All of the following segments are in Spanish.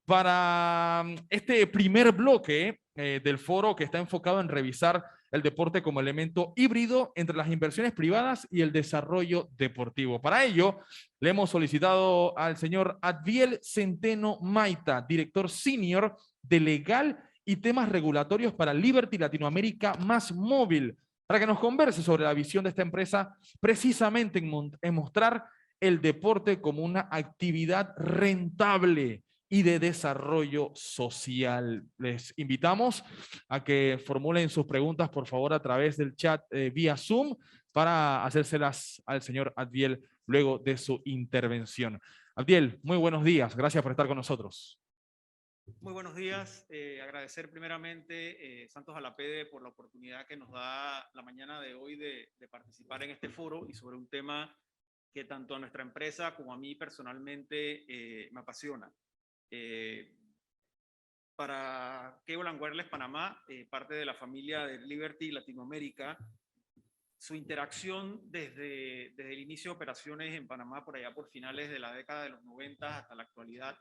para este primer bloque del foro que está enfocado en revisar el deporte como elemento híbrido entre las inversiones privadas y el desarrollo deportivo. Para ello, le hemos solicitado al señor Adviel Centeno Maita, director senior de Legal y Temas Regulatorios para Liberty Latinoamérica Más Móvil, para que nos converse sobre la visión de esta empresa precisamente en mostrar el deporte como una actividad rentable y de desarrollo social. Les invitamos a que formulen sus preguntas, por favor, a través del chat vía Zoom para hacérselas al señor Adviel luego de su intervención. Adviel, muy buenos días. Gracias por estar con nosotros. Muy buenos días. Agradecer primeramente Santos Alapede por la oportunidad que nos da la mañana de hoy de participar en este foro y sobre un tema que tanto a nuestra empresa como a mí personalmente me apasiona. Para Cable & Wireless Panamá, parte de la familia de Liberty Latinoamérica, su interacción desde el inicio de operaciones en Panamá por allá por finales de la década de los 90 hasta la actualidad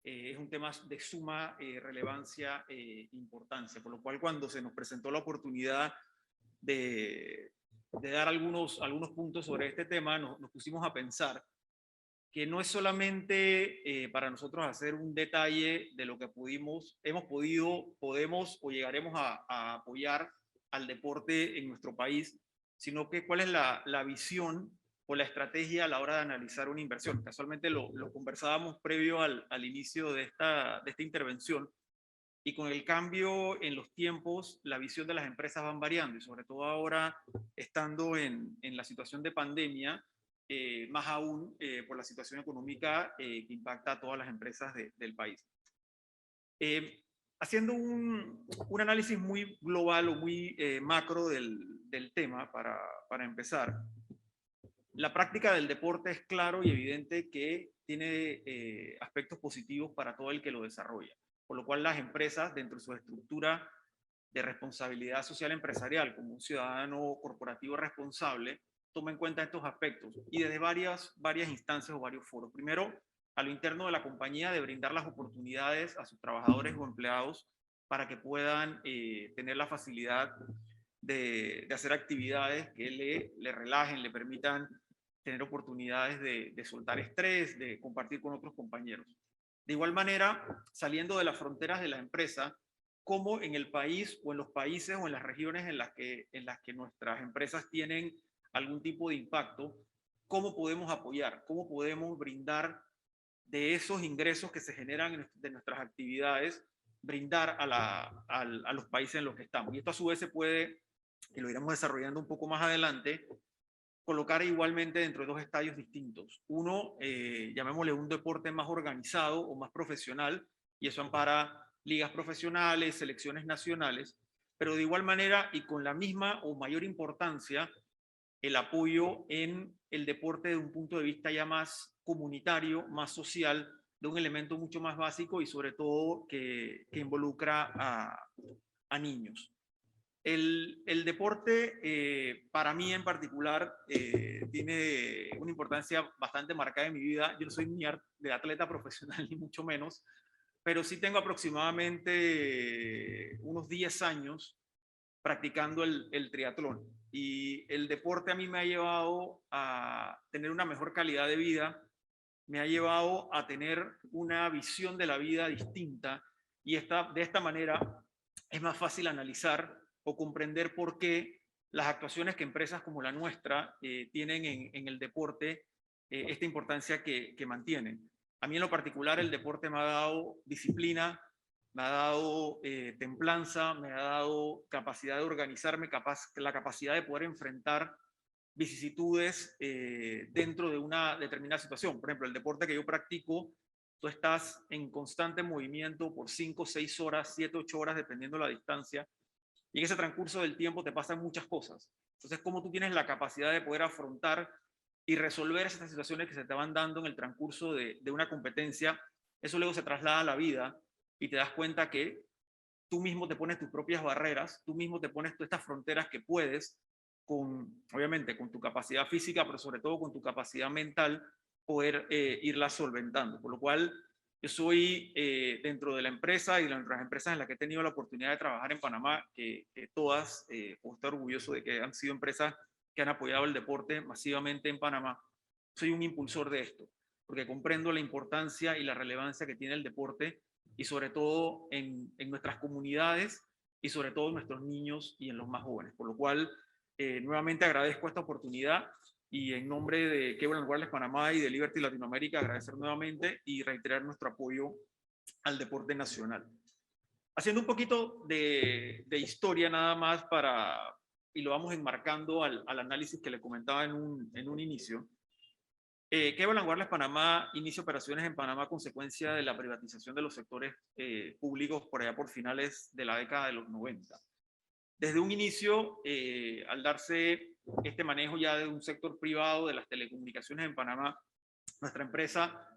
es un tema de suma relevancia e importancia, por lo cual cuando se nos presentó la oportunidad de dar algunos puntos sobre este tema, nos pusimos a pensar que no es solamente para nosotros hacer un detalle de lo que hemos podido, podemos o llegaremos a apoyar al deporte en nuestro país, sino que cuál es la visión o la estrategia a la hora de analizar una inversión. Casualmente lo conversábamos previo al inicio de esta intervención, y con el cambio en los tiempos, la visión de las empresas van variando, y sobre todo ahora, estando en la situación de pandemia, más aún por la situación económica que impacta a todas las empresas del país. Haciendo un análisis muy global o muy macro del tema, para empezar, la práctica del deporte es claro y evidente que tiene aspectos positivos para todo el que lo desarrolla, por lo cual las empresas, dentro de su estructura de responsabilidad social empresarial como un ciudadano corporativo responsable, toma en cuenta estos aspectos y desde varias instancias o varios foros. Primero, a lo interno de la compañía, de brindar las oportunidades a sus trabajadores o empleados para que puedan tener la facilidad de hacer actividades que le relajen, le permitan tener oportunidades de soltar estrés, de compartir con otros compañeros. De igual manera, saliendo de las fronteras de la empresa, cómo en el país o en los países o en las regiones en las que nuestras empresas tienen algún tipo de impacto, cómo podemos apoyar, cómo podemos brindar de esos ingresos que se generan de nuestras actividades, brindar a los países en los que estamos. Y esto a su vez se puede, y lo iremos desarrollando un poco más adelante, colocar igualmente dentro de dos estadios distintos. Uno, llamémosle un deporte más organizado o más profesional, y eso ampara ligas profesionales, selecciones nacionales, pero de igual manera y con la misma o mayor importancia, el apoyo en el deporte de un punto de vista ya más comunitario, más social, de un elemento mucho más básico y sobre todo que involucra a niños. El deporte, para mí en particular, tiene una importancia bastante marcada en mi vida. Yo no soy ni de atleta profesional, ni mucho menos, pero sí tengo aproximadamente unos 10 años practicando el triatlón. Y el deporte a mí me ha llevado a tener una mejor calidad de vida, me ha llevado a tener una visión de la vida distinta, y de esta manera es más fácil analizar o comprender por qué las actuaciones que empresas como la nuestra tienen en el deporte esta importancia que mantienen. A mí en lo particular el deporte me ha dado disciplina, me ha dado templanza, me ha dado capacidad de organizarme, la capacidad de poder enfrentar vicisitudes dentro de una determinada situación. Por ejemplo, el deporte que yo practico, tú estás en constante movimiento por 5, 6 horas, 7, 8 horas, dependiendo de la distancia, y en ese transcurso del tiempo te pasan muchas cosas. Entonces, ¿cómo tú tienes la capacidad de poder afrontar y resolver esas situaciones que se te van dando en el transcurso de una competencia? Eso luego se traslada a la vida y te das cuenta que tú mismo te pones tus propias barreras, tú mismo te pones todas estas fronteras que puedes, obviamente con tu capacidad física, pero sobre todo con tu capacidad mental, poder irlas solventando. Por lo cual, Yo soy dentro de la empresa y de las empresas en las que he tenido la oportunidad de trabajar en Panamá, que todas, puedo estar orgulloso de que han sido empresas que han apoyado el deporte masivamente en Panamá. Soy un impulsor de esto, porque comprendo la importancia y la relevancia que tiene el deporte y sobre todo en nuestras comunidades y sobre todo en nuestros niños y en los más jóvenes. Por lo cual, nuevamente agradezco esta oportunidad y en nombre de Kevlar Wireless Panamá y de Liberty Latinoamérica, agradecer nuevamente y reiterar nuestro apoyo al deporte nacional. Haciendo un poquito de historia nada más y lo vamos enmarcando al análisis que le comentaba en un inicio. Kevlar Wireless Panamá inicia operaciones en Panamá a consecuencia de la privatización de los sectores públicos por allá por finales de la década de los 90. Desde un inicio, al darse este manejo ya de un sector privado de las telecomunicaciones en Panamá, nuestra empresa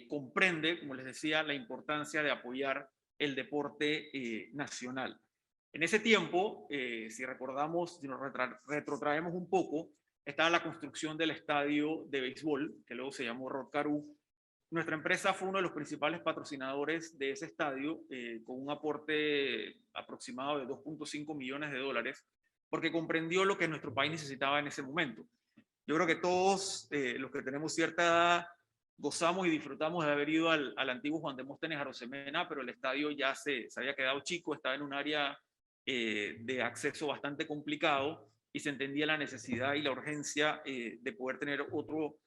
comprende, como les decía, la importancia de apoyar el deporte nacional. En ese tiempo, si recordamos, si nos retrotraemos un poco, estaba la construcción del estadio de béisbol, que luego se llamó Rod Carew. Nuestra empresa fue uno de los principales patrocinadores de ese estadio, con un aporte aproximado de 2.5 millones de dólares, porque comprendió lo que nuestro país necesitaba en ese momento. Yo creo que todos los que tenemos cierta edad gozamos y disfrutamos de haber ido al antiguo Juan Demóstenes Arosemena, pero el estadio ya se había quedado chico, estaba en un área de acceso bastante complicado y se entendía la necesidad y la urgencia de poder tener otro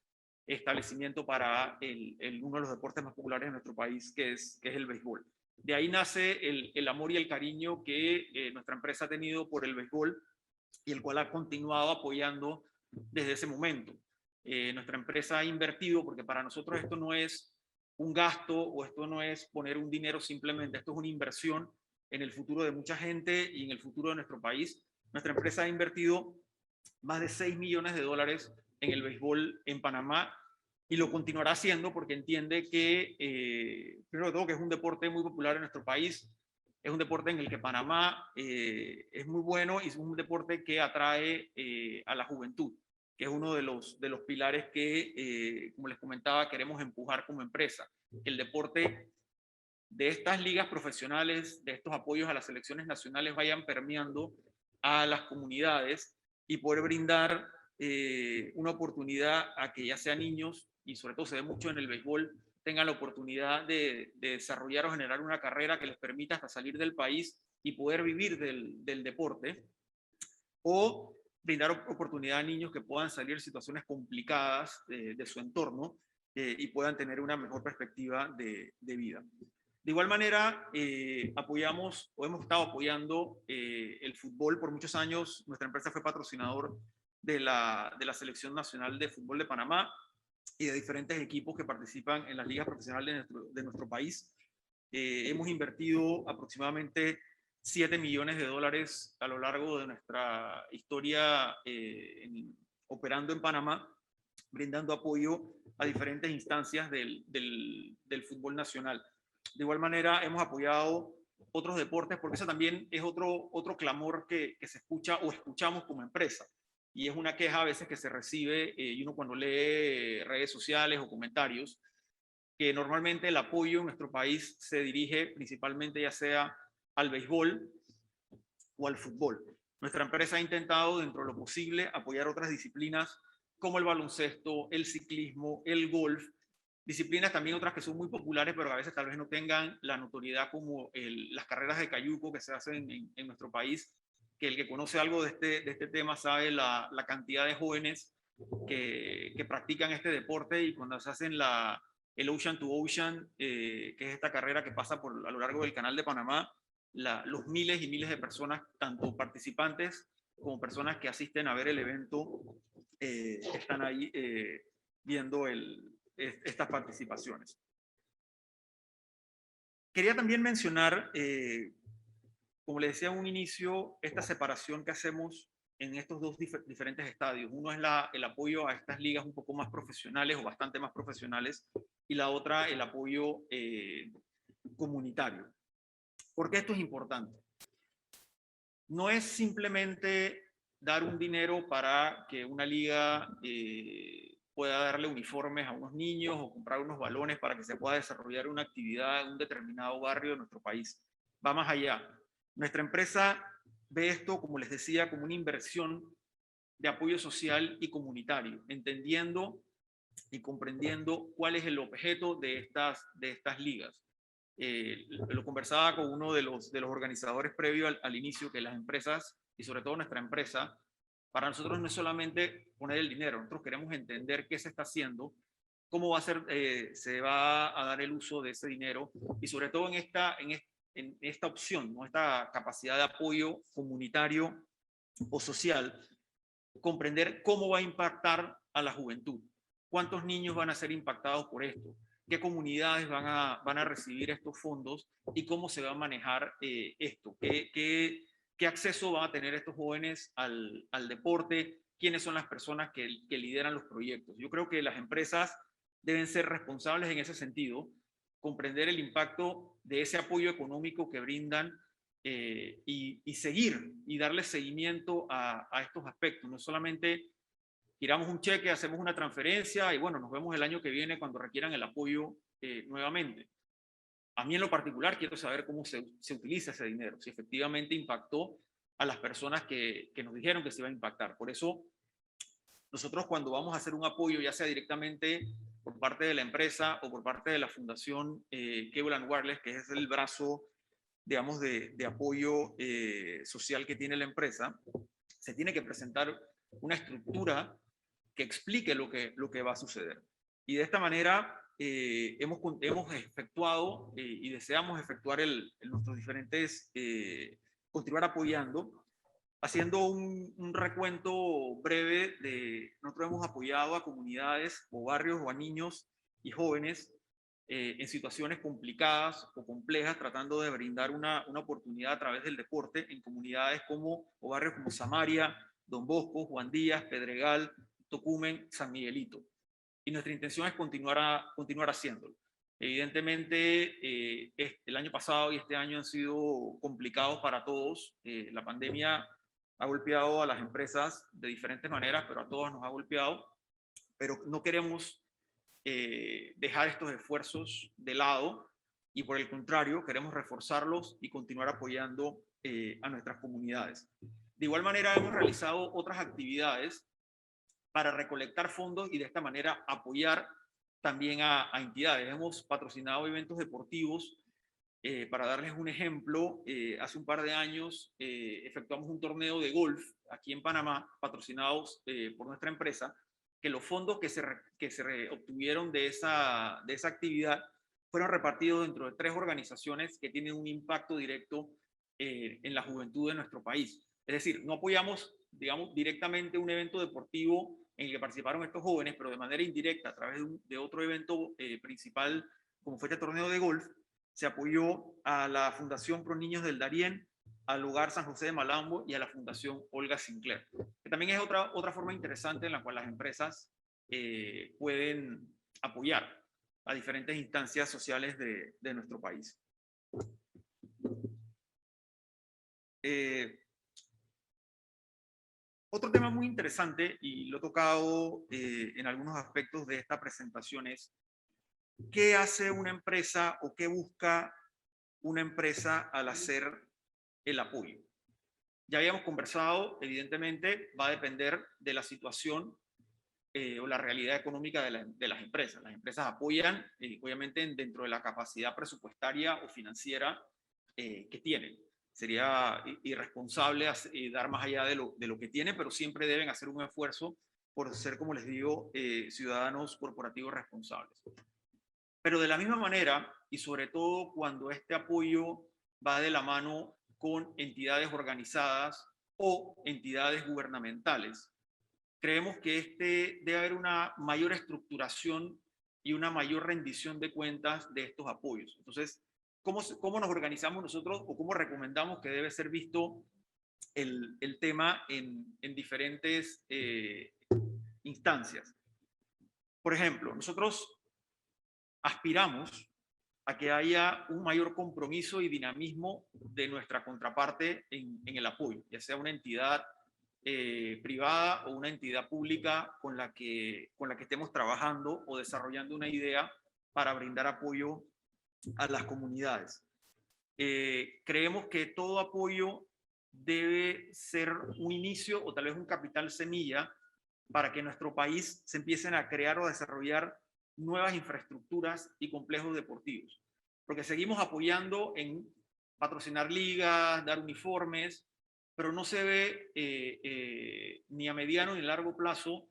establecimiento para uno de los deportes más populares de nuestro país, que es el béisbol. De ahí nace el amor y el cariño que nuestra empresa ha tenido por el béisbol y el cual ha continuado apoyando desde ese momento. Nuestra empresa ha invertido, porque para nosotros esto no es un gasto o esto no es poner un dinero simplemente, esto es una inversión en el futuro de mucha gente y en el futuro de nuestro país. Nuestra empresa ha invertido más de 6 millones de dólares en el béisbol en Panamá y lo continuará haciendo porque entiende que, primero de todo, que es un deporte muy popular en nuestro país, es un deporte en el que Panamá es muy bueno y es un deporte que atrae a la juventud, que es uno de los pilares que, como les comentaba, queremos empujar como empresa. El deporte de estas ligas profesionales, de estos apoyos a las selecciones nacionales vayan permeando a las comunidades y poder brindar una oportunidad a que ya sean niños, y sobre todo se ve mucho en el béisbol, tengan la oportunidad de desarrollar o generar una carrera que les permita hasta salir del país y poder vivir del deporte, o brindar oportunidad a niños que puedan salir de situaciones complicadas de su entorno y puedan tener una mejor perspectiva de vida. De igual manera, apoyamos o hemos estado apoyando el fútbol por muchos años. Nuestra empresa fue patrocinador de la Selección Nacional de Fútbol de Panamá y de diferentes equipos que participan en las ligas profesionales de nuestro país. Hemos invertido aproximadamente 7 millones de dólares a lo largo de nuestra historia operando en Panamá, brindando apoyo a diferentes instancias del fútbol nacional. De igual manera, hemos apoyado otros deportes, porque eso también es otro clamor que se escucha o escuchamos como empresa. Y es una queja a veces que se recibe, y uno cuando lee redes sociales o comentarios, que normalmente el apoyo en nuestro país se dirige principalmente ya sea al béisbol o al fútbol. Nuestra empresa ha intentado, dentro de lo posible, apoyar otras disciplinas como el baloncesto, el ciclismo, el golf, disciplinas también otras que son muy populares, pero a veces tal vez no tengan la notoriedad como las carreras de cayuco que se hacen en nuestro país, que el que conoce algo de este tema sabe la cantidad de jóvenes que practican este deporte, y cuando se hacen el Ocean to Ocean, que es esta carrera que pasa a lo largo del canal de Panamá, los miles y miles de personas, tanto participantes como personas que asisten a ver el evento, están ahí viendo estas participaciones. Quería también mencionar, como les decía en un inicio, esta separación que hacemos en estos dos diferentes estadios. Uno es el apoyo a estas ligas un poco más profesionales o bastante más profesionales, y la otra el apoyo comunitario. ¿Por qué esto es importante? No es simplemente dar un dinero para que una liga pueda darle uniformes a unos niños o comprar unos balones para que se pueda desarrollar una actividad en un determinado barrio de nuestro país. Va más allá. Nuestra empresa ve esto, como les decía, como una inversión de apoyo social y comunitario, entendiendo y comprendiendo cuál es el objeto de estas ligas. Lo conversaba con uno de los organizadores previo al inicio, que las empresas, y sobre todo nuestra empresa, para nosotros no es solamente poner el dinero, nosotros queremos entender qué se está haciendo, cómo va a ser, se va a dar el uso de ese dinero, y sobre todo en esta opción, ¿no? Esta capacidad de apoyo comunitario o social, comprender cómo va a impactar a la juventud, cuántos niños van a ser impactados por esto, qué comunidades van a recibir estos fondos y cómo se va a manejar esto, qué acceso van a tener estos jóvenes al deporte, quiénes son las personas que lideran los proyectos. Yo creo que las empresas deben ser responsables en ese sentido, comprender el impacto de ese apoyo económico que brindan y seguir y darle seguimiento a estos aspectos. No solamente tiramos un cheque, hacemos una transferencia y bueno, nos vemos el año que viene cuando requieran el apoyo nuevamente. A mí en lo particular quiero saber cómo se utiliza ese dinero, si efectivamente impactó a las personas que nos dijeron que se iba a impactar. Por eso, nosotros cuando vamos a hacer un apoyo, ya sea directamente por parte de la empresa o por parte de la Fundación Cable and Wireless, que es el brazo, digamos, de apoyo social que tiene la empresa, se tiene que presentar una estructura que explique lo que va a suceder. Y de esta manera hemos efectuado y deseamos efectuar nuestros diferentes, continuar apoyando, haciendo un recuento breve de, nosotros hemos apoyado a comunidades o barrios o a niños y jóvenes en situaciones complicadas o complejas, tratando de brindar una oportunidad a través del deporte en comunidades como, o barrios como Samaria, Don Bosco, Juan Díaz, Pedregal, Tocumen, San Miguelito. Y nuestra intención es continuar haciéndolo. Evidentemente, el año pasado y este año han sido complicados para todos. La pandemia ha golpeado a las empresas de diferentes maneras, pero a todos nos ha golpeado. Pero no queremos dejar estos esfuerzos de lado y por el contrario queremos reforzarlos y continuar apoyando a nuestras comunidades. De igual manera hemos realizado otras actividades para recolectar fondos y de esta manera apoyar también a entidades. Hemos patrocinado eventos deportivos. Para darles un ejemplo, hace un par de años efectuamos un torneo de golf aquí en Panamá, patrocinados por nuestra empresa, que los fondos que se obtuvieron de esa actividad fueron repartidos dentro de 3 organizaciones que tienen un impacto directo en la juventud de nuestro país. Es decir, no apoyamos, digamos, directamente un evento deportivo en el que participaron estos jóvenes, pero de manera indirecta, a través de otro evento principal, como fue este torneo de golf, se apoyó a la Fundación Pro Niños del Darién, al Hogar San José de Malambo y a la Fundación Olga Sinclair, que también es otra forma interesante en la cual las empresas pueden apoyar a diferentes instancias sociales de nuestro país. Otro tema muy interesante, y lo he tocado en algunos aspectos de esta presentación, es ¿qué hace una empresa o qué busca una empresa al hacer el apoyo? Ya habíamos conversado, evidentemente va a depender de la situación o la realidad económica de las empresas. Las empresas apoyan, obviamente, dentro de la capacidad presupuestaria o financiera que tienen. Sería irresponsable dar más allá de lo que tienen, pero siempre deben hacer un esfuerzo por ser, como les digo, ciudadanos corporativos responsables. Pero de la misma manera, y sobre todo cuando este apoyo va de la mano con entidades organizadas o entidades gubernamentales, creemos que debe haber una mayor estructuración y una mayor rendición de cuentas de estos apoyos. Entonces, ¿cómo nos organizamos nosotros o cómo recomendamos que debe ser visto el tema en diferentes instancias? Por ejemplo, nosotros aspiramos a que haya un mayor compromiso y dinamismo de nuestra contraparte en el apoyo, ya sea una entidad privada o una entidad pública con la que estemos trabajando o desarrollando una idea para brindar apoyo a las comunidades. Creemos que todo apoyo debe ser un inicio o tal vez un capital semilla para que en nuestro país se empiecen a crear o a desarrollar nuevas infraestructuras y complejos deportivos. Porque seguimos apoyando en patrocinar ligas, dar uniformes, pero no se ve ni a mediano ni a largo plazo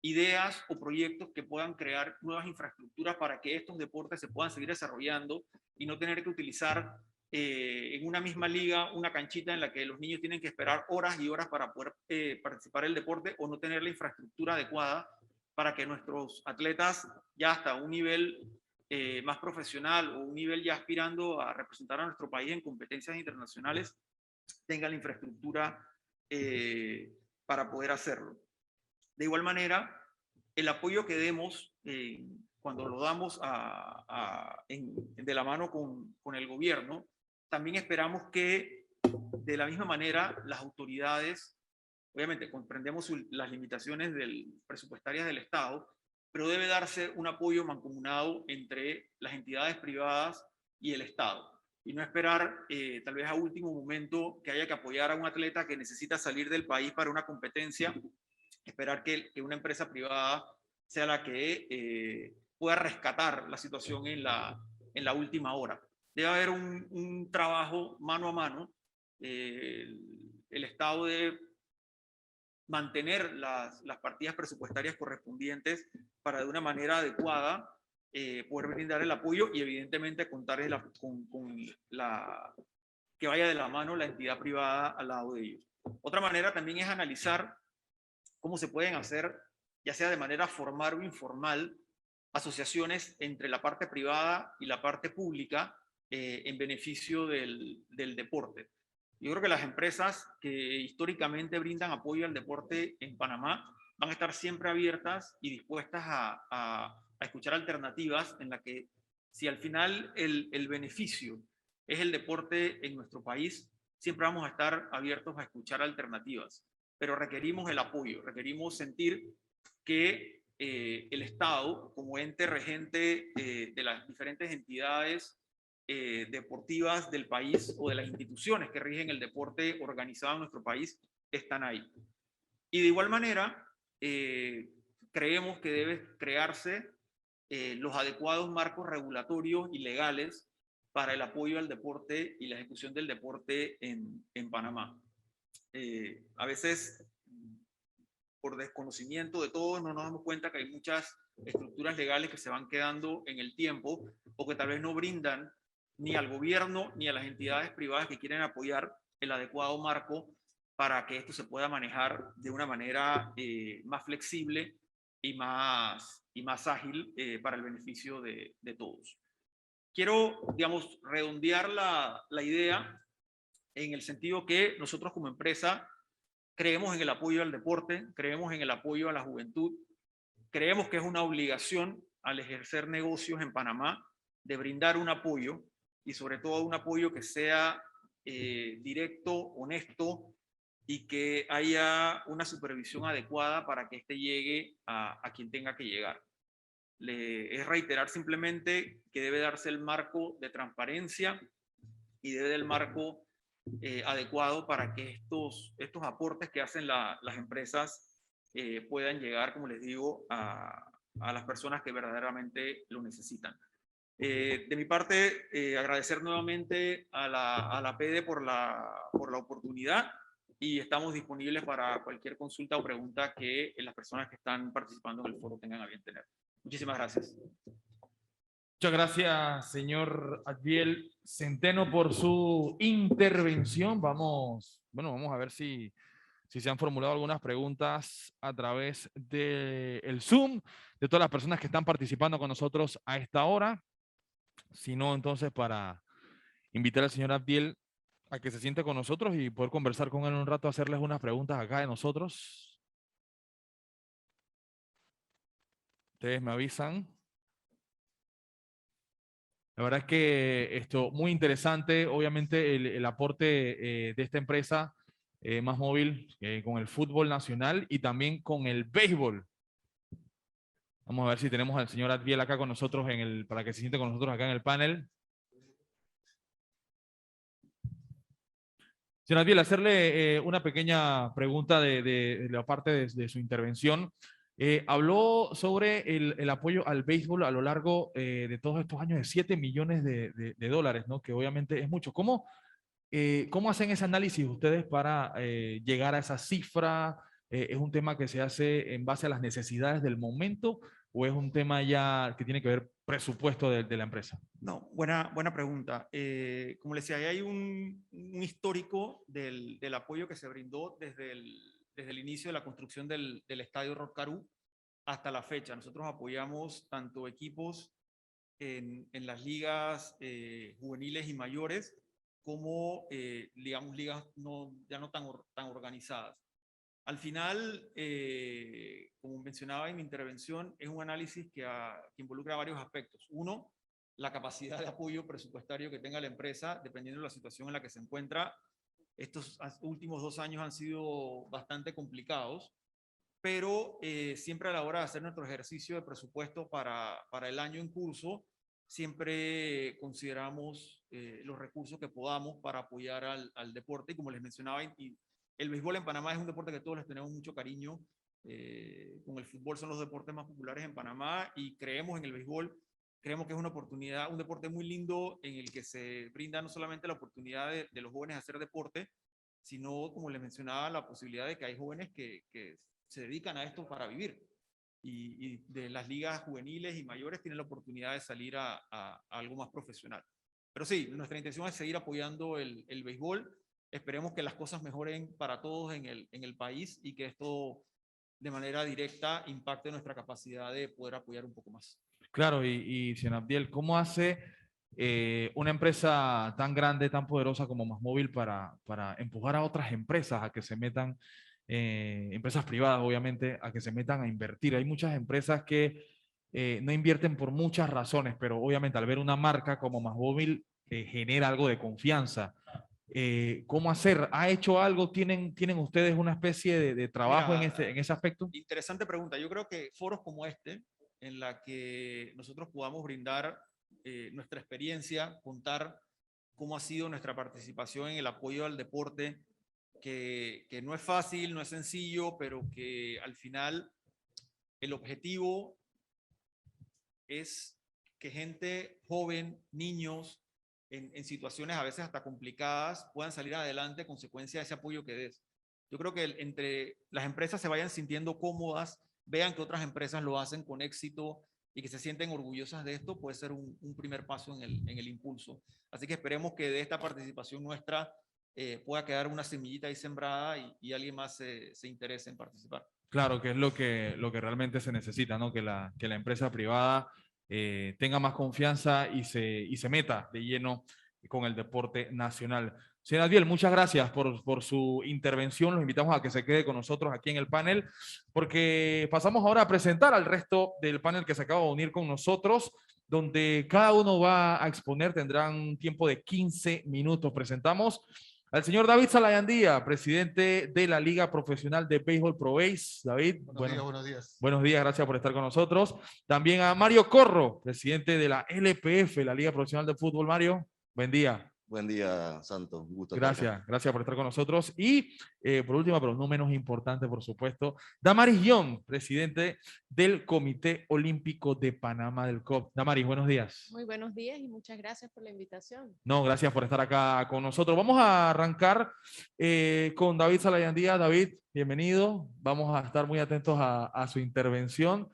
ideas o proyectos que puedan crear nuevas infraestructuras para que estos deportes se puedan seguir desarrollando y no tener que utilizar en una misma liga una canchita en la que los niños tienen que esperar horas y horas para poder participar en el deporte, o no tener la infraestructura adecuada para que nuestros atletas ya hasta un nivel más profesional o un nivel ya aspirando a representar a nuestro país en competencias internacionales tengan la infraestructura para poder hacerlo. De igual manera, el apoyo que demos cuando lo damos de la mano con el gobierno, también esperamos que de la misma manera las autoridades, obviamente comprendemos las limitaciones presupuestarias del Estado, pero debe darse un apoyo mancomunado entre las entidades privadas y el Estado. Y no esperar tal vez a último momento que haya que apoyar a un atleta que necesita salir del país para una competencia, esperar que una empresa privada sea la que pueda rescatar la situación en la última hora. Debe haber un trabajo mano a mano. El Estado debe mantener las partidas presupuestarias correspondientes para de una manera adecuada poder brindar el apoyo, y evidentemente contar que vaya de la mano la entidad privada al lado de ellos. Otra manera también es analizar cómo se pueden hacer, ya sea de manera formal o informal, asociaciones entre la parte privada y la parte pública en beneficio del deporte. Yo creo que las empresas que históricamente brindan apoyo al deporte en Panamá van a estar siempre abiertas y dispuestas a escuchar alternativas en la que, si al final el beneficio es el deporte en nuestro país, siempre vamos a estar abiertos a escuchar alternativas. Pero requerimos el apoyo, requerimos sentir que el Estado, como ente regente de las diferentes entidades deportivas del país o de las instituciones que rigen el deporte organizado en nuestro país, están ahí. Y de igual manera, creemos que debe crearse los adecuados marcos regulatorios y legales para el apoyo al deporte y la ejecución del deporte en Panamá. A veces, por desconocimiento de todos, no nos damos cuenta que hay muchas estructuras legales que se van quedando en el tiempo, o que tal vez no brindan ni al gobierno ni a las entidades privadas que quieren apoyar el adecuado marco para que esto se pueda manejar de una manera más flexible y más ágil para el beneficio de todos. Quiero, digamos, redondear la idea en el sentido que nosotros como empresa creemos en el apoyo al deporte, creemos en el apoyo a la juventud, creemos que es una obligación al ejercer negocios en Panamá de brindar un apoyo, y sobre todo un apoyo que sea directo, honesto, y que haya una supervisión adecuada para que éste llegue a quien tenga que llegar. Es reiterar simplemente que debe darse el marco de transparencia y debe del marco adecuado para que estos aportes que hacen las empresas puedan llegar, como les digo, a las personas que verdaderamente lo necesitan. De mi parte, agradecer nuevamente a la PEDE por la oportunidad, y estamos disponibles para cualquier consulta o pregunta que las personas que están participando en el foro tengan a bien tener. Muchísimas gracias. Muchas gracias, señor Adviel Centeno, por su intervención. Vamos a ver si se han formulado algunas preguntas a través del Zoom, de todas las personas que están participando con nosotros a esta hora. Si no, entonces, para invitar al señor Adviel a que se siente con nosotros y poder conversar con él un rato, hacerles unas preguntas acá de nosotros. Ustedes me avisan. La verdad es que esto muy interesante. Obviamente el aporte de esta empresa Más Móvil, con el fútbol nacional y también con el béisbol. Vamos a ver si tenemos al señor Adviel acá con nosotros para que se siente con nosotros acá en el panel. Señor Adviel, hacerle una pequeña pregunta de la parte de su intervención. Habló sobre el apoyo al béisbol a lo largo de todos estos años de 7 millones de dólares, ¿no? Que obviamente es mucho. ¿Cómo hacen ese análisis ustedes para llegar a esa cifra? ¿Es un tema que se hace en base a las necesidades del momento o es un tema ya que tiene que ver presupuesto de la empresa? No, buena pregunta. Como les decía, hay un histórico del apoyo que se brindó desde el inicio de la construcción del estadio Rod Caru hasta la fecha. Nosotros apoyamos tanto equipos en las ligas juveniles y mayores como, digamos, ligas ya no tan organizadas. Al final, como mencionaba en mi intervención, es un análisis que involucra varios aspectos. Uno, la capacidad de apoyo presupuestario que tenga la empresa, dependiendo de la situación en la que se encuentra. Estos últimos 2 años han sido bastante complicados, pero siempre a la hora de hacer nuestro ejercicio de presupuesto para el año en curso, siempre consideramos los recursos que podamos para apoyar al deporte. Y como les mencionaba, el béisbol en Panamá es un deporte que todos les tenemos mucho cariño. Con el fútbol son los deportes más populares en Panamá y creemos en el béisbol. Creemos que es una oportunidad, un deporte muy lindo en el que se brinda no solamente la oportunidad de los jóvenes a hacer deporte, sino, como les mencionaba, la posibilidad de que hay jóvenes que se dedican a esto para vivir. Y de las ligas juveniles y mayores tienen la oportunidad de salir a algo más profesional. Pero sí, nuestra intención es seguir apoyando el béisbol. Esperemos que las cosas mejoren para todos en el país y que esto de manera directa impacte nuestra capacidad de poder apoyar un poco más. Claro, y señor Abdiel, ¿cómo hace una empresa tan grande, tan poderosa como Másmóvil para empujar a otras empresas a que se metan, empresas privadas obviamente, a que se metan a invertir? Hay muchas empresas que no invierten por muchas razones, pero obviamente al ver una marca como Másmóvil genera algo de confianza. ¿Cómo hacer? ¿Ha hecho algo? ¿Tienen ustedes una especie de trabajo Mira, en ese aspecto? interesante pregunta. Yo creo que foros como este, en la que nosotros podamos brindar nuestra experiencia, contar cómo ha sido nuestra participación en el apoyo al deporte, que no es fácil, no es sencillo, pero que al final el objetivo es que gente joven, niños, en situaciones a veces hasta complicadas, puedan salir adelante a consecuencia de ese apoyo que des. Yo creo que entre las empresas se vayan sintiendo cómodas, vean que otras empresas lo hacen con éxito y que se sienten orgullosas de esto, puede ser un primer paso en el impulso. Así que esperemos que de esta participación nuestra pueda quedar una semillita ahí sembrada y alguien más se interese en participar. Claro, que es lo que realmente se necesita, ¿no? Que la empresa privada tenga más confianza y se meta de lleno con el deporte nacional. Señor Adiel, muchas gracias por su intervención. Los invitamos a que se quede con nosotros aquí en el panel, porque pasamos ahora a presentar al resto del panel que se acaba de unir con nosotros, donde cada uno va a exponer, tendrán un tiempo de 15 minutos. Presentamos al señor David Salayandía, presidente de la Liga Profesional de Béisbol ProBase. David, Buenos días. buenos días, gracias por estar con nosotros. También a Mario Corro, presidente de la LPF, la Liga Profesional de Fútbol. Mario, buen día. Buen día, Santo. Un gusto estar acá. Gracias por estar con nosotros. Y por último, pero no menos importante, por supuesto, Damaris Young, presidente del Comité Olímpico de Panamá del COP. Damaris, buenos días. Muy buenos días y muchas gracias por la invitación. No, gracias por estar acá con nosotros. Vamos a arrancar con David Salayandía. David, bienvenido. Vamos a estar muy atentos a su intervención.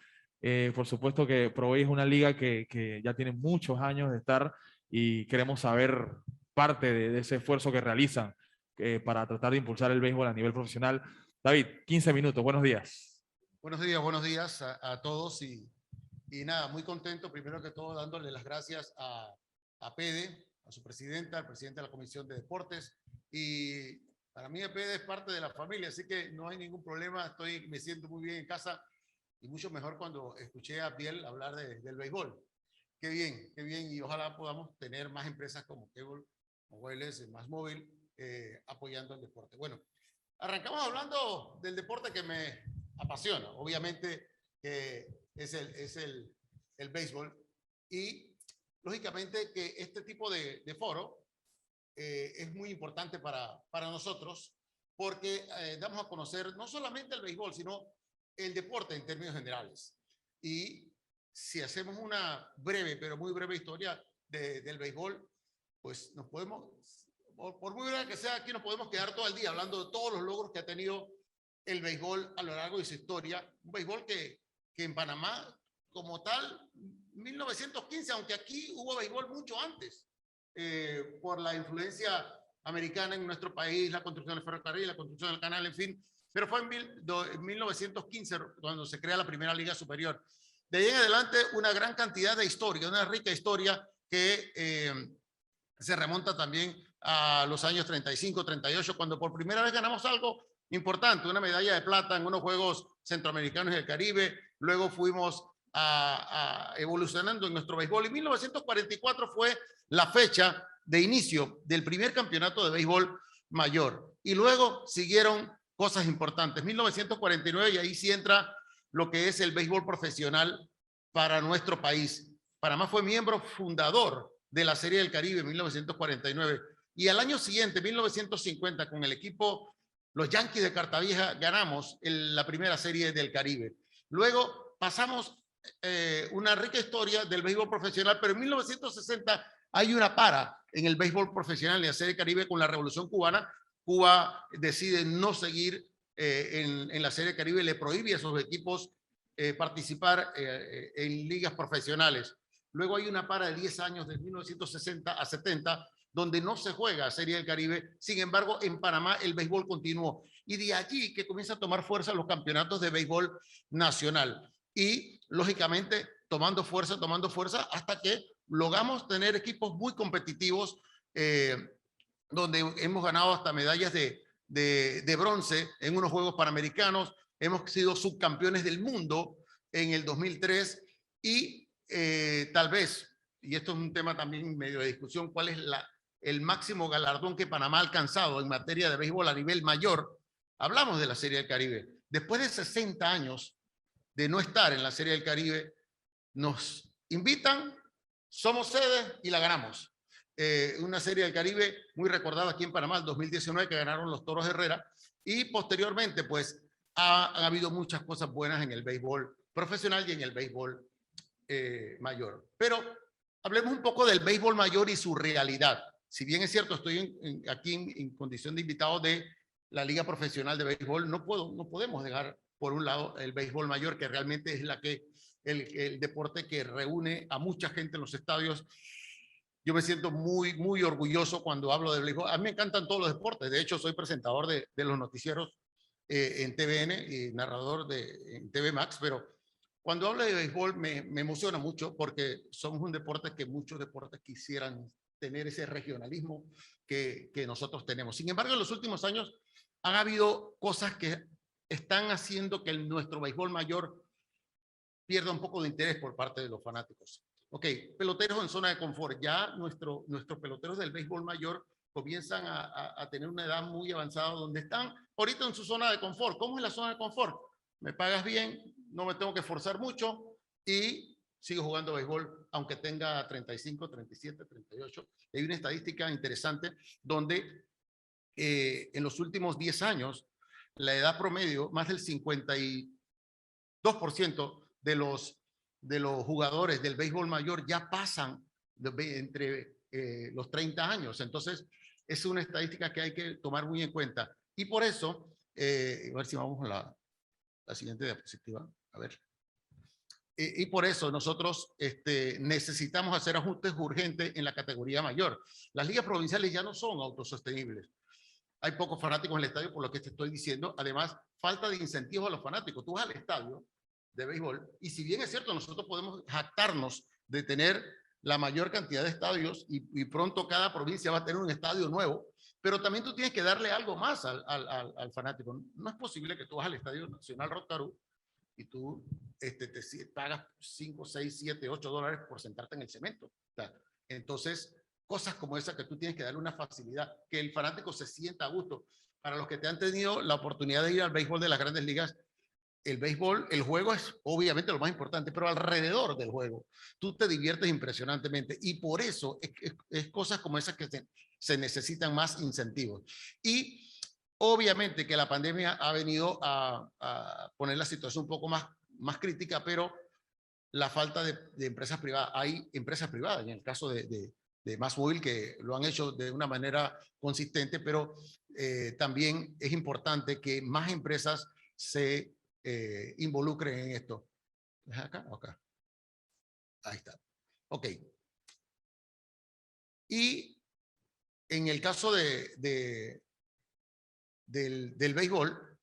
Por supuesto que ProBase es una liga que ya tiene muchos años de estar y queremos saber parte de ese esfuerzo que realizan para tratar de impulsar el béisbol a nivel profesional. David, 15 minutos. Buenos días. Buenos días a todos y nada, muy contento, primero que todo dándole las gracias a Pede, a su presidenta, al presidente de la Comisión de Deportes, y para mí Pede es parte de la familia, así que no hay ningún problema, me siento muy bien en casa y mucho mejor cuando escuché a Biel hablar del béisbol. Qué bien, y ojalá podamos tener más empresas como Cable, Wireless, Más Móvil, apoyando el deporte. Bueno, Arrancamos hablando del deporte que me apasiona, obviamente es el béisbol, y lógicamente que este tipo de foro es muy importante para nosotros porque damos a conocer no solamente el béisbol, sino el deporte en términos generales. Y si hacemos una breve, pero muy breve historia del béisbol, pues nos podemos, por muy breve que sea, aquí nos podemos quedar todo el día hablando de todos los logros que ha tenido el béisbol a lo largo de su historia. Un béisbol que en Panamá, como tal, 1915, aunque aquí hubo béisbol mucho antes, por la influencia americana en nuestro país, la construcción del ferrocarril, la construcción del canal, en fin, pero fue en 1915 cuando se crea la primera liga superior. De ahí en adelante, una gran cantidad de historia, una rica historia que se remonta también a los años 35, 38, cuando por primera vez ganamos algo importante, una medalla de plata en unos Juegos Centroamericanos y del Caribe. Luego fuimos evolucionando en nuestro béisbol, y 1944 fue la fecha de inicio del primer campeonato de béisbol mayor. Y luego siguieron cosas importantes. 1949, y ahí sí entra lo que es el béisbol profesional para nuestro país. Panamá fue miembro fundador de la Serie del Caribe en 1949. Y al año siguiente, 1950, con el equipo, los Yankees de Cartavieja, ganamos la primera Serie del Caribe. Luego pasamos una rica historia del béisbol profesional, pero en 1960 hay una para en el béisbol profesional en la Serie del Caribe con la Revolución Cubana. Cuba decide no seguir en la Serie del Caribe, le prohíbe a sus equipos participar en ligas profesionales. Luego hay una para de 10 años, de 1960 a 70, donde no se juega Serie del Caribe. Sin embargo, en Panamá el béisbol continuó. Y de allí que comienza a tomar fuerza los campeonatos de béisbol nacional. Y, lógicamente, tomando fuerza, hasta que logramos tener equipos muy competitivos, donde hemos ganado hasta medallas de bronce en unos Juegos Panamericanos. Hemos sido subcampeones del mundo en el 2003 y tal vez, y esto es un tema también medio de discusión, ¿cuál es el máximo galardón que Panamá ha alcanzado en materia de béisbol a nivel mayor? Hablamos de la Serie del Caribe. Después de 60 años de no estar en la Serie del Caribe, nos invitan, somos sede y la ganamos. Una Serie del Caribe muy recordada aquí en Panamá, el 2019, que ganaron los Toros Herrera, y posteriormente, pues, ha habido muchas cosas buenas en el béisbol profesional y en el béisbol mayor. Pero hablemos un poco del béisbol mayor y su realidad. Si bien es cierto, estoy aquí en condición de invitado de la Liga Profesional de Béisbol, no podemos dejar por un lado el béisbol mayor, que realmente es el deporte que reúne a mucha gente en los estadios. Yo me siento muy, muy orgulloso cuando hablo de béisbol. A mí me encantan todos los deportes. De hecho, soy presentador de los noticieros en TVN y narrador en TV Max, pero cuando hablo de béisbol me emociona mucho porque somos un deporte que muchos deportes quisieran tener ese regionalismo que nosotros tenemos. Sin embargo, en los últimos años han habido cosas que están haciendo que nuestro béisbol mayor pierda un poco de interés por parte de los fanáticos. Ok, peloteros en zona de confort. Ya nuestros peloteros del béisbol mayor comienzan a tener una edad muy avanzada donde están ahorita en su zona de confort. ¿Cómo es la zona de confort? Me pagas bien, no me tengo que esforzar mucho y sigo jugando béisbol aunque tenga 35, 37, 38. Hay una estadística interesante donde en los últimos 10 años la edad promedio, más del 52% de los jugadores del béisbol mayor ya pasan entre los 30 años. Entonces, es una estadística que hay que tomar muy en cuenta. Y por eso, a ver si vamos a la siguiente diapositiva. A ver. Y por eso nosotros necesitamos hacer ajustes urgentes en la categoría mayor. Las ligas provinciales ya no son autosostenibles. Hay pocos fanáticos en el estadio, por lo que te estoy diciendo. Además, falta de incentivos a los fanáticos. Tú vas al estadio de béisbol y si bien es cierto, nosotros podemos jactarnos de tener la mayor cantidad de estadios y pronto cada provincia va a tener un estadio nuevo, pero también tú tienes que darle algo más al fanático. No es posible que tú vas al Estadio Nacional Rotarú y tú te pagas 5, 6, 7, 8 dólares por sentarte en el cemento. O sea, entonces, cosas como esa que tú tienes que darle una facilidad, que el fanático se sienta a gusto. para los que te han tenido la oportunidad de ir al béisbol de las grandes ligas, el béisbol, el juego es obviamente lo más importante, pero alrededor del juego tú te diviertes impresionantemente y por eso es cosas como esas que se necesitan más incentivos. Y obviamente que la pandemia ha venido a poner la situación un poco más crítica, pero la falta de empresas privadas. Hay empresas privadas, en el caso de Más Móvil, que lo han hecho de una manera consistente, pero también es importante que más empresas se involucren en esto. ¿Es acá o acá? Ahí está. Ok. Y en el caso del béisbol,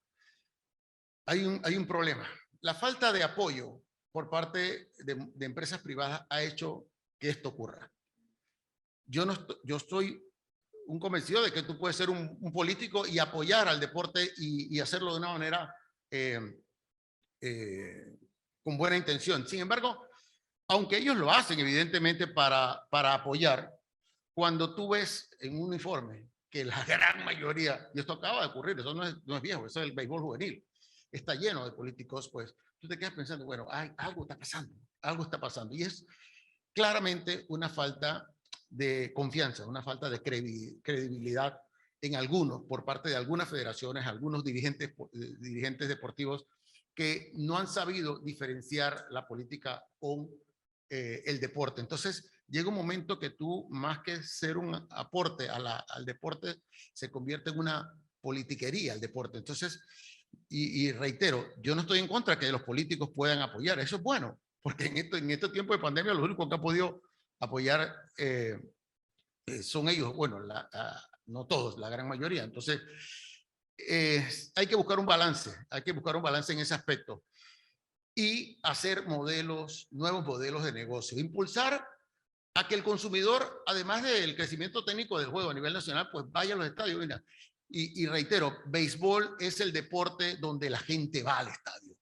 hay un problema. La falta de apoyo por parte de empresas privadas ha hecho que esto ocurra. Yo estoy un convencido de que tú puedes ser un político y apoyar al deporte y hacerlo de una manera con buena intención. Sin embargo, aunque ellos lo hacen evidentemente para apoyar, cuando tú ves en un uniforme que la gran mayoría, y esto acaba de ocurrir, eso no es viejo, eso es el béisbol juvenil, está lleno de políticos, pues tú te quedas pensando, bueno, algo está pasando. Y es claramente una falta de confianza, una falta de credibilidad en algunos, por parte de algunas federaciones, algunos dirigentes deportivos que no han sabido diferenciar la política con el deporte. Entonces, llega un momento que tú, más que ser un aporte al deporte, se convierte en una politiquería al deporte. Entonces, y reitero, yo no estoy en contra que los políticos puedan apoyar, eso es bueno, porque en este tiempo de pandemia los únicos que han podido apoyar son ellos, bueno, no todos, la gran mayoría. Entonces, hay que buscar un balance en ese aspecto y hacer nuevos modelos de negocio, impulsar a que el consumidor, además del crecimiento técnico del juego a nivel nacional, pues vaya a los estadios. Mira, y reitero, béisbol es el deporte donde la gente va al estadio.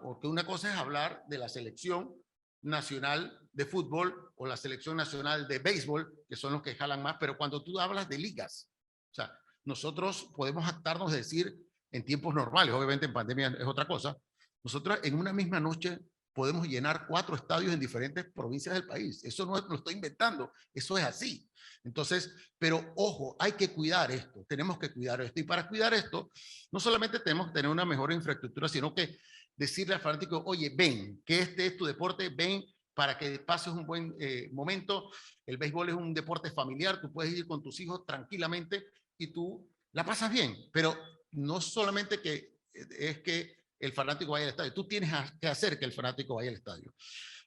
Porque una cosa es hablar de la selección nacional de fútbol o la selección nacional de béisbol, que son los que jalan más, pero cuando tú hablas de ligas, o sea, nosotros podemos jactarnos de decir en tiempos normales, obviamente en pandemia es otra cosa, nosotros en una misma noche podemos llenar 4 estadios en diferentes provincias del país. Eso no lo estoy inventando, eso es así. Entonces, pero ojo, hay que cuidar esto, tenemos que cuidar esto. Y para cuidar esto, no solamente tenemos que tener una mejor infraestructura, sino que decirle al fanático, oye, ven, que este es tu deporte, ven para que pases un buen momento. El béisbol es un deporte familiar, tú puedes ir con tus hijos tranquilamente y tú la pasas bien, pero no solamente que es que el fanático vaya al estadio, tú tienes que hacer que el fanático vaya al estadio.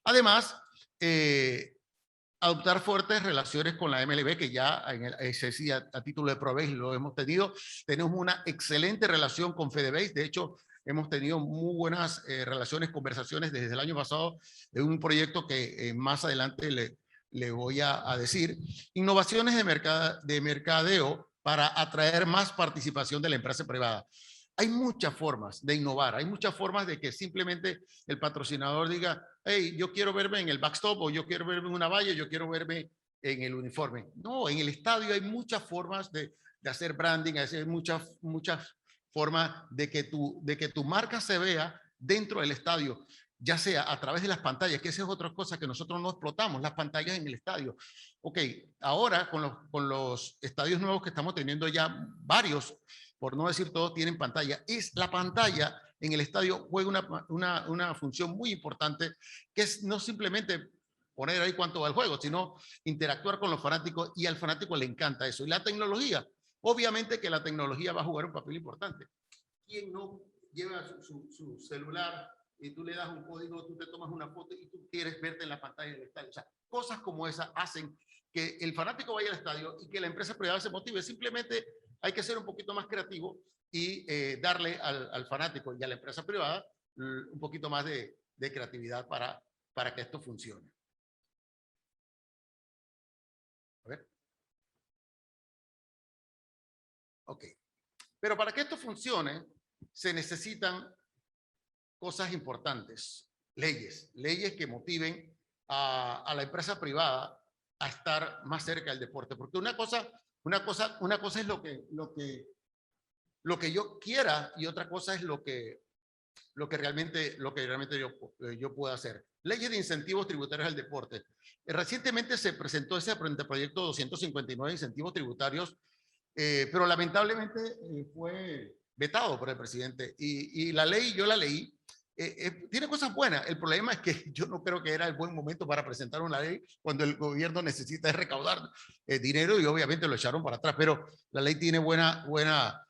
Además, adoptar fuertes relaciones con la MLB, que ya a título de ProBase lo hemos tenido. Tenemos una excelente relación con FedeBase, de hecho, hemos tenido muy buenas relaciones, conversaciones desde el año pasado de un proyecto que más adelante le voy a decir. Innovaciones de mercadeo para atraer más participación de la empresa privada. Hay muchas formas de innovar, hay muchas formas de que simplemente el patrocinador diga, hey, yo quiero verme en el backstop o yo quiero verme en una valla, yo quiero verme en el uniforme. No, en el estadio hay muchas formas de hacer branding, hay muchas formas de que tu marca se vea dentro del estadio, ya sea a través de las pantallas, que esa es otra cosa que nosotros no explotamos, las pantallas en el estadio. Ok, ahora con los estadios nuevos que estamos teniendo ya varios, por no decir todos, tienen pantalla. Es la pantalla en el estadio juega una función muy importante, que es no simplemente poner ahí cuánto va el juego, sino interactuar con los fanáticos, y al fanático le encanta eso. Y la tecnología, obviamente que la tecnología va a jugar un papel importante. ¿Quién no lleva su celular y tú le das un código, tú te tomas una foto y tú quieres verte en la pantalla del estadio? O sea, cosas como esas hacen que el fanático vaya al estadio y que la empresa privada se motive. Simplemente hay que ser un poquito más creativo y darle al fanático y a la empresa privada un poquito más de creatividad para que esto funcione. A ver. Ok. Pero para que esto funcione, se necesitan cosas importantes, leyes que motiven a la empresa privada a estar más cerca del deporte. Porque una cosa es lo que lo que yo quiera y otra cosa es lo que realmente yo puedo hacer. Leyes de incentivos tributarios al deporte. Recientemente se presentó ese proyecto 259 incentivos tributarios, pero lamentablemente fue vetado por el presidente. Y la ley, yo la leí, tiene cosas buenas. El problema es que yo no creo que era el buen momento para presentar una ley cuando el gobierno necesita recaudar dinero y obviamente lo echaron para atrás, pero la ley tiene buena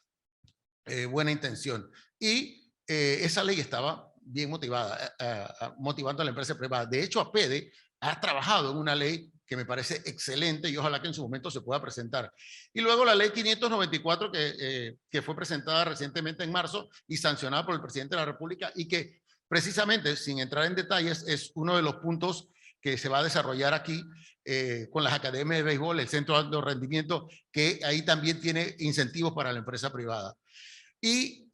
intención. Y esa ley estaba bien motivada, motivando a la empresa privada. De hecho, APEDE ha trabajado en una ley que me parece excelente y ojalá que en su momento se pueda presentar. Y luego la ley 594 que fue presentada recientemente en marzo y sancionada por el presidente de la República y que precisamente, sin entrar en detalles, es uno de los puntos que se va a desarrollar aquí con las academias de béisbol, el centro de alto rendimiento, que ahí también tiene incentivos para la empresa privada. Y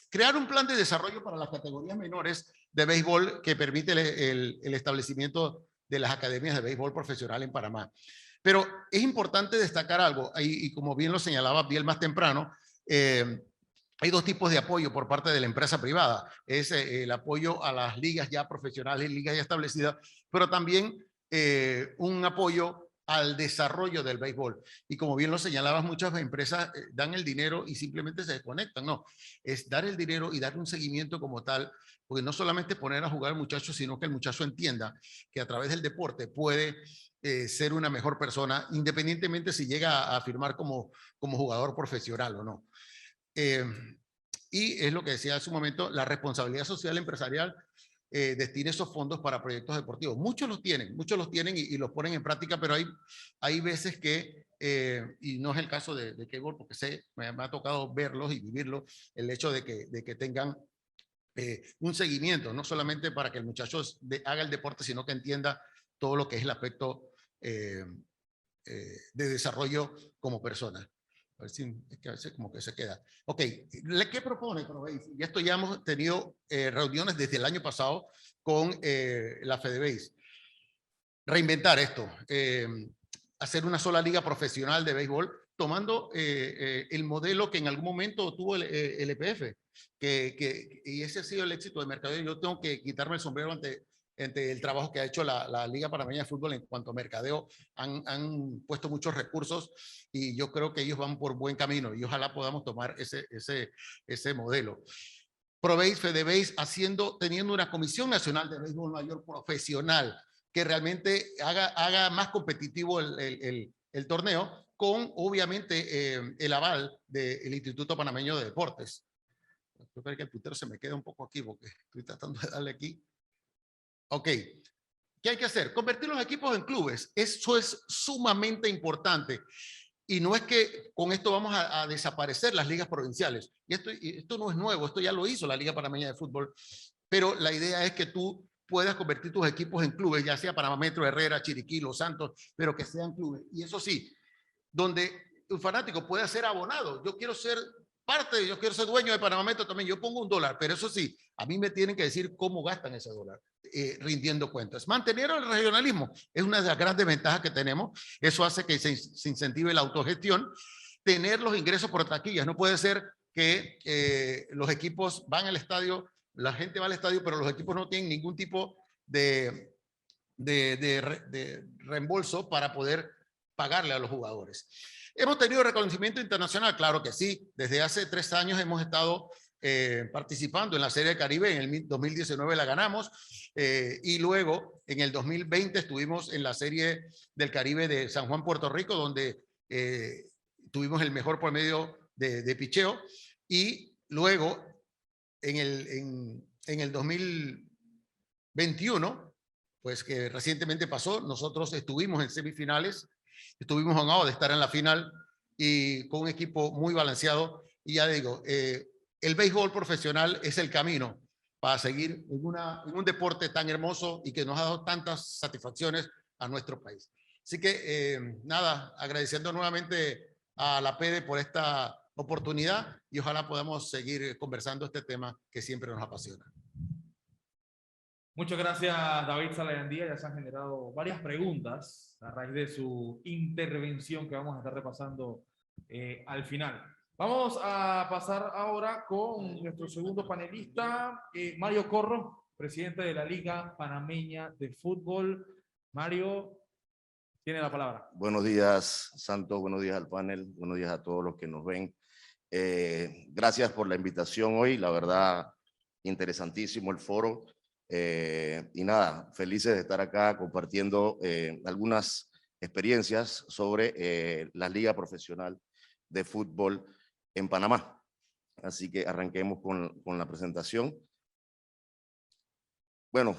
crear un plan de desarrollo para las categorías menores de béisbol que permite el establecimiento de las academias de béisbol profesional en Panamá. Pero es importante destacar algo, y como bien lo señalaba Biel más temprano, hay dos tipos de apoyo por parte de la empresa privada. Es el apoyo a las ligas ya profesionales, ligas ya establecidas, pero también un apoyo al desarrollo del béisbol. Y como bien lo señalabas, muchas empresas dan el dinero y simplemente se desconectan. No, es dar el dinero y dar un seguimiento como tal, porque no solamente poner a jugar al muchacho, sino que el muchacho entienda que a través del deporte puede ser una mejor persona, independientemente si llega a firmar como jugador profesional o no. Y es lo que decía hace un momento, la responsabilidad social empresarial destine esos fondos para proyectos deportivos. Muchos los tienen y los ponen en práctica, pero hay veces que, y no es el caso de Keyball, porque me ha tocado verlos y vivirlos, el hecho de que tengan un seguimiento, no solamente para que el muchacho haga el deporte, sino que entienda todo lo que es el aspecto de desarrollo como persona. A ver si es que a veces como que se queda. Ok, ¿qué propone ProBase? Y esto ya hemos tenido reuniones desde el año pasado con la FedeBase. Reinventar esto, hacer una sola liga profesional de béisbol, tomando el modelo que en algún momento tuvo el EPF, y ese ha sido el éxito de mercadeo. Yo tengo que quitarme el sombrero ante el trabajo que ha hecho la Liga Panameña de Fútbol en cuanto a mercadeo. Han puesto muchos recursos y yo creo que ellos van por buen camino y ojalá podamos tomar ese modelo. ProBase, FedeBase, teniendo una Comisión Nacional de Béisbol Mayor profesional que realmente haga más competitivo el torneo, con obviamente el aval del Instituto Panameño de Deportes. Espero que el puntero se me quede un poco aquí porque estoy tratando de darle aquí. Ok, ¿qué hay que hacer? Convertir los equipos en clubes. Eso es sumamente importante. Y no es que con esto vamos a desaparecer las ligas provinciales. Y esto no es nuevo, esto ya lo hizo la Liga Panameña de Fútbol. Pero la idea es que tú puedas convertir tus equipos en clubes, ya sea Panamá Metro, Herrera, Chiriquí, Los Santos, pero que sean clubes. Y eso sí, donde un fanático pueda ser abonado. Yo quiero ser yo quiero ser dueño de Panamá Metro también. Yo pongo $1, pero eso sí, a mí me tienen que decir cómo gastan ese $1. Rindiendo cuentas. Mantener el regionalismo es una de las grandes ventajas que tenemos. Eso hace que se incentive la autogestión. Tener los ingresos por taquillas. No puede ser que los equipos van al estadio, la gente va al estadio, pero los equipos no tienen ningún tipo de reembolso para poder pagarle a los jugadores. ¿Hemos tenido reconocimiento internacional? Claro que sí. Desde hace 3 años hemos estado participando en la Serie del Caribe. En el 2019 la ganamos y luego en el 2020 estuvimos en la Serie del Caribe de San Juan, Puerto Rico, donde tuvimos el mejor promedio de picheo, y luego en el 2021, pues que recientemente pasó, nosotros estuvimos en semifinales, estuvimos honrados de estar en la final y con un equipo muy balanceado. Y ya digo, el béisbol profesional es el camino para seguir en un deporte tan hermoso y que nos ha dado tantas satisfacciones a nuestro país. Así que nada, agradeciendo nuevamente a la PEDE por esta oportunidad y ojalá podamos seguir conversando este tema que siempre nos apasiona. Muchas gracias, David Salayandía. Ya se han generado varias preguntas a raíz de su intervención que vamos a estar repasando al final. Vamos a pasar ahora con nuestro segundo panelista, Mario Corro, presidente de la Liga Panameña de Fútbol. Mario, tiene la palabra. Buenos días, Santos, buenos días al panel, buenos días a todos los que nos ven. Gracias por la invitación hoy, la verdad, interesantísimo el foro. Y nada, felices de estar acá compartiendo algunas experiencias sobre la Liga Profesional de Fútbol en Panamá. Así que arranquemos con la presentación. Bueno,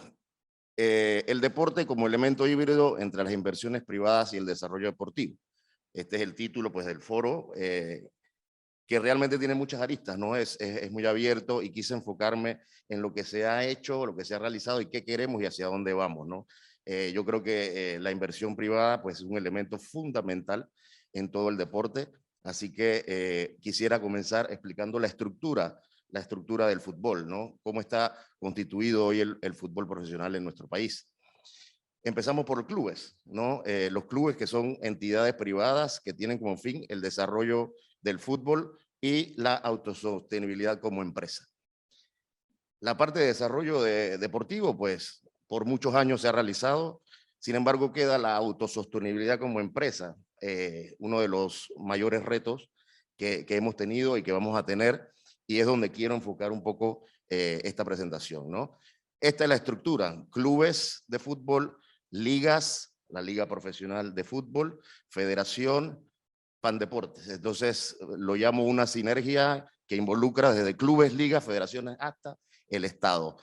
el deporte como elemento híbrido entre las inversiones privadas y el desarrollo deportivo. Este es el título pues, del foro, que realmente tiene muchas aristas, ¿no? Es muy abierto y quise enfocarme en lo que se ha hecho, lo que se ha realizado y qué queremos y hacia dónde vamos, ¿no? Yo creo que la inversión privada pues, es un elemento fundamental en todo el deporte, así que quisiera comenzar explicando la estructura del fútbol, ¿no? Cómo está constituido hoy el fútbol profesional en nuestro país. Empezamos por los clubes, ¿no? Los clubes que son entidades privadas que tienen como fin el desarrollo del fútbol y la autosostenibilidad como empresa. La parte de desarrollo deportivo, pues, por muchos años se ha realizado, sin embargo, queda la autosostenibilidad como empresa, uno de los mayores retos que hemos tenido y que vamos a tener, y es donde quiero enfocar un poco esta presentación, ¿no? Esta es la estructura: clubes de fútbol, ligas, la Liga Profesional de Fútbol, Federación, Pandeportes. Entonces, lo llamo una sinergia que involucra desde clubes, ligas, federaciones hasta el Estado.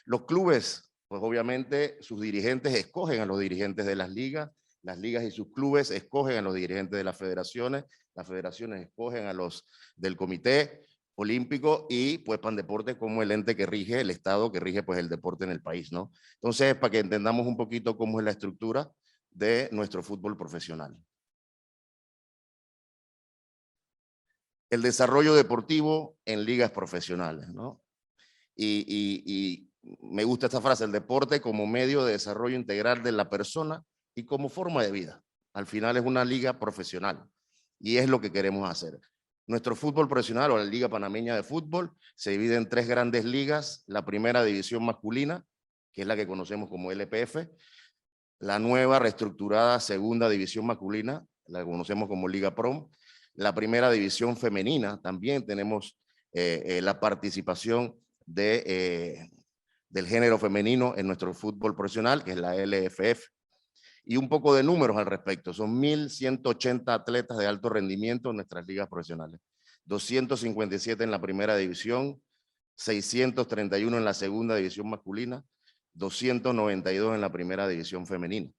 Los clubes, pues obviamente sus dirigentes escogen a los dirigentes de las ligas y sus clubes escogen a los dirigentes de las federaciones escogen a los del comité olímpico y pues Pandeportes como el ente que rige, el Estado que rige pues el deporte en el país, ¿no? Entonces, para que entendamos un poquito cómo es la estructura de nuestro fútbol profesional. El desarrollo deportivo en ligas profesionales, ¿no? Y me gusta esta frase: el deporte como medio de desarrollo integral de la persona y como forma de vida. Al final es una liga profesional y es lo que queremos hacer. Nuestro fútbol profesional o la Liga Panameña de Fútbol se divide en 3 grandes ligas: la primera división masculina, que es la que conocemos como LPF, la nueva reestructurada segunda división masculina, la que conocemos como Liga Prom, la primera división femenina, también tenemos la participación del género femenino en nuestro fútbol profesional, que es la LFF. Y un poco de números al respecto: son 1.180 atletas de alto rendimiento en nuestras ligas profesionales, 257 en la primera división, 631 en la segunda división masculina, 292 en la primera división femenina.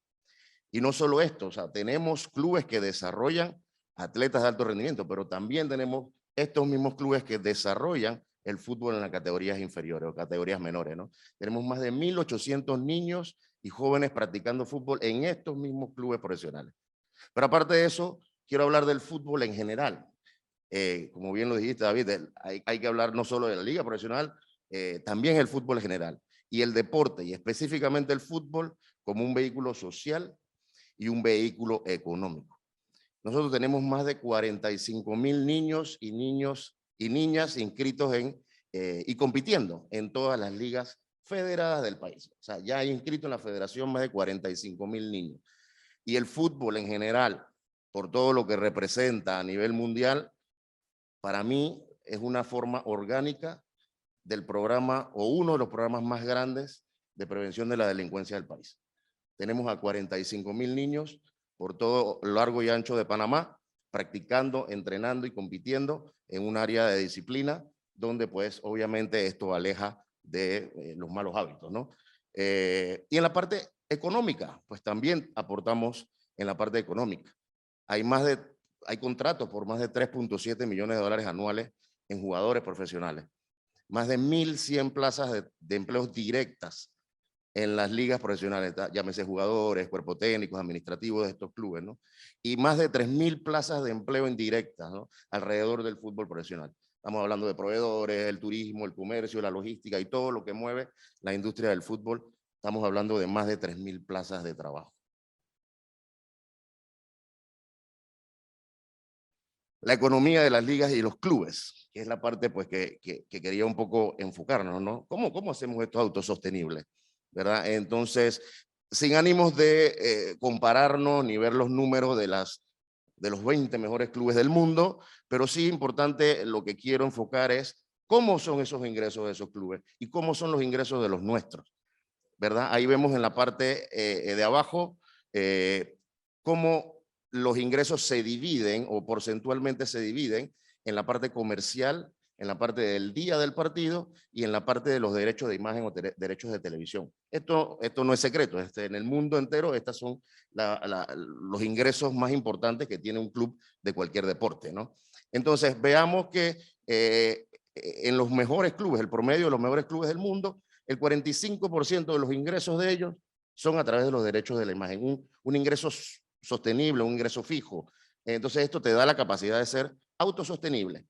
Y no solo esto, o sea, tenemos clubes que desarrollan atletas de alto rendimiento, pero también tenemos estos mismos clubes que desarrollan el fútbol en las categorías inferiores o categorías menores, ¿no? Tenemos más de 1.800 niños y jóvenes practicando fútbol en estos mismos clubes profesionales. Pero aparte de eso, quiero hablar del fútbol en general. Como bien lo dijiste, David, hay que hablar no solo de la liga profesional, también el fútbol en general. Y el deporte, y específicamente el fútbol, como un vehículo social y un vehículo económico. Nosotros tenemos más de 45,000 niños y niñas inscritos y compitiendo en todas las ligas federadas del país. O sea, ya hay inscritos en la federación más de 45,000 niños. Y el fútbol en general, por todo lo que representa a nivel mundial, para mí es una forma orgánica del programa o uno de los programas más grandes de prevención de la delincuencia del país. Tenemos a 45,000 niños por todo lo largo y ancho de Panamá, practicando, entrenando y compitiendo en un área de disciplina donde pues obviamente esto aleja de los malos hábitos, ¿no? Y en la parte económica, pues también aportamos en la parte económica. Hay contratos por más de 3.7 millones de dólares anuales en jugadores profesionales, más de 1.100 plazas de empleos directas en las ligas profesionales, llámese jugadores, cuerpos técnicos, administrativos de estos clubes, ¿no? Y más de 3.000 plazas de empleo indirectas, ¿no? Alrededor del fútbol profesional. Estamos hablando de proveedores, el turismo, el comercio, la logística y todo lo que mueve la industria del fútbol. Estamos hablando de más de 3.000 plazas de trabajo. la economía de las ligas y los clubes, que es la parte pues, que quería un poco enfocarnos, ¿no? ¿Cómo hacemos esto autosostenible? ¿Verdad? Entonces, sin ánimos de compararnos ni ver los números de los 20 mejores clubes del mundo, pero sí importante, lo que quiero enfocar es cómo son esos ingresos de esos clubes y cómo son los ingresos de los nuestros, ¿verdad? Ahí vemos en la parte de abajo cómo los ingresos se dividen o porcentualmente se dividen en la parte comercial, en la parte del día del partido y en la parte de los derechos de imagen o derechos de televisión. Esto no es secreto, en el mundo entero estos son los ingresos más importantes que tiene un club de cualquier deporte, ¿no? Entonces veamos que en los mejores clubes, el promedio de los mejores clubes del mundo, el 45% de los ingresos de ellos son a través de los derechos de la imagen, un ingreso sostenible, un ingreso fijo. Entonces esto te da la capacidad de ser autosostenible.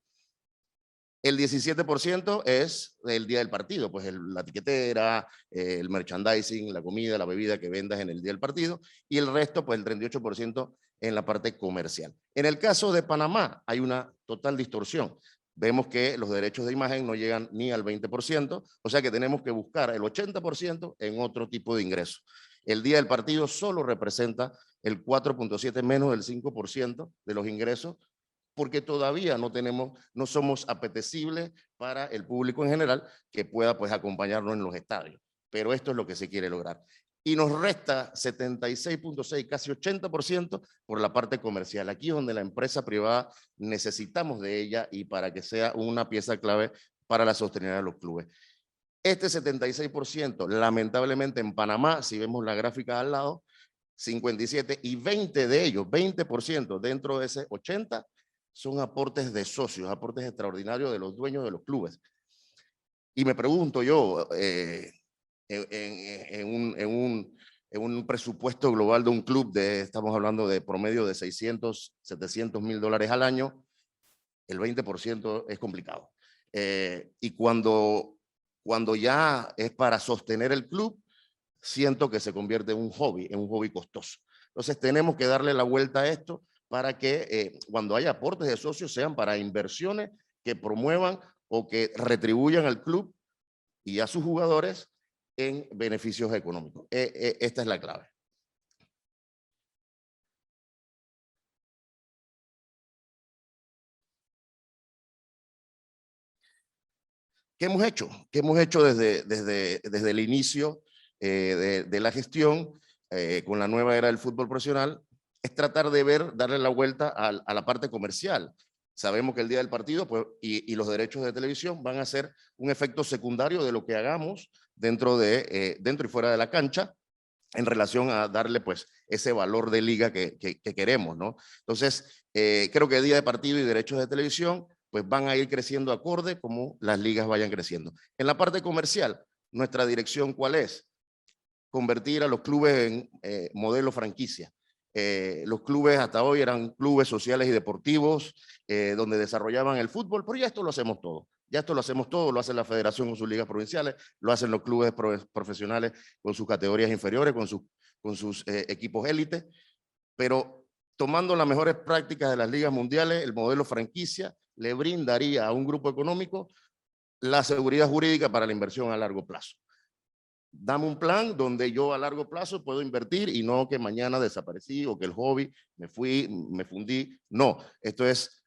El 17% es el día del partido, pues la tiquetera, el merchandising, la comida, la bebida que vendas en el día del partido, y el resto, pues el 38% en la parte comercial. En el caso de Panamá hay una total distorsión. Vemos que los derechos de imagen no llegan ni al 20%, o sea que tenemos que buscar el 80% en otro tipo de ingresos. El día del partido solo representa el 4.7 menos del 5% de los ingresos, porque todavía no somos apetecibles para el público en general que pueda pues acompañarnos en los estadios. Pero esto es lo que se quiere lograr. Y nos resta 76.6, casi 80% por la parte comercial. Aquí es donde la empresa privada necesitamos de ella y para que sea una pieza clave para la sostenibilidad de los clubes. Este 76%, lamentablemente en Panamá, si vemos la gráfica al lado, 57 y 20 de ellos, 20% dentro de ese 80, son aportes de socios, aportes extraordinarios de los dueños de los clubes. Y me pregunto yo, en un presupuesto global de un club, estamos hablando de promedio de 600, 700 mil dólares al año, el 20% es complicado. Y cuando ya es para sostener el club, siento que se convierte en un hobby costoso. Entonces tenemos que darle la vuelta a esto para que cuando haya aportes de socios sean para inversiones que promuevan o que retribuyan al club y a sus jugadores en beneficios económicos. Esta es la clave. ¿Qué hemos hecho? ¿Qué hemos hecho desde el inicio de la gestión con la nueva era del fútbol profesional? Es tratar de darle la vuelta a la parte comercial. Sabemos que el día del partido pues, y los derechos de televisión van a ser un efecto secundario de lo que hagamos dentro y fuera de la cancha en relación a darle pues ese valor de liga que queremos, ¿no? Entonces, creo que el día de partido y derechos de televisión pues van a ir creciendo acorde como las ligas vayan creciendo. En la parte comercial, nuestra dirección ¿cuál es? Convertir a los clubes en modelo franquicia. Los clubes hasta hoy eran clubes sociales y deportivos donde desarrollaban el fútbol, pero ya esto lo hacemos todo. Ya esto lo hacemos todo, lo hace la federación con sus ligas provinciales, lo hacen los clubes profesionales con sus categorías inferiores, con sus equipos élite, pero tomando las mejores prácticas de las ligas mundiales, el modelo franquicia le brindaría a un grupo económico la seguridad jurídica para la inversión a largo plazo. Dame un plan donde yo a largo plazo puedo invertir y no que mañana desaparecí o que el hobby me fundí. No, esto es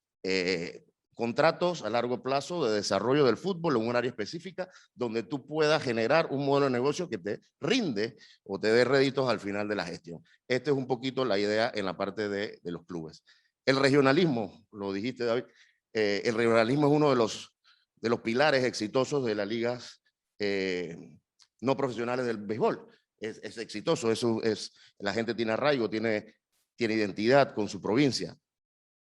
contratos a largo plazo de desarrollo del fútbol en un área específica donde tú puedas generar un modelo de negocio que te rinde o te dé réditos al final de la gestión. Esta es un poquito la idea en la parte de los clubes. El regionalismo, lo dijiste David, el regionalismo es uno de los pilares exitosos de las ligas no profesionales del béisbol. Es exitoso, la gente tiene arraigo, tiene identidad con su provincia.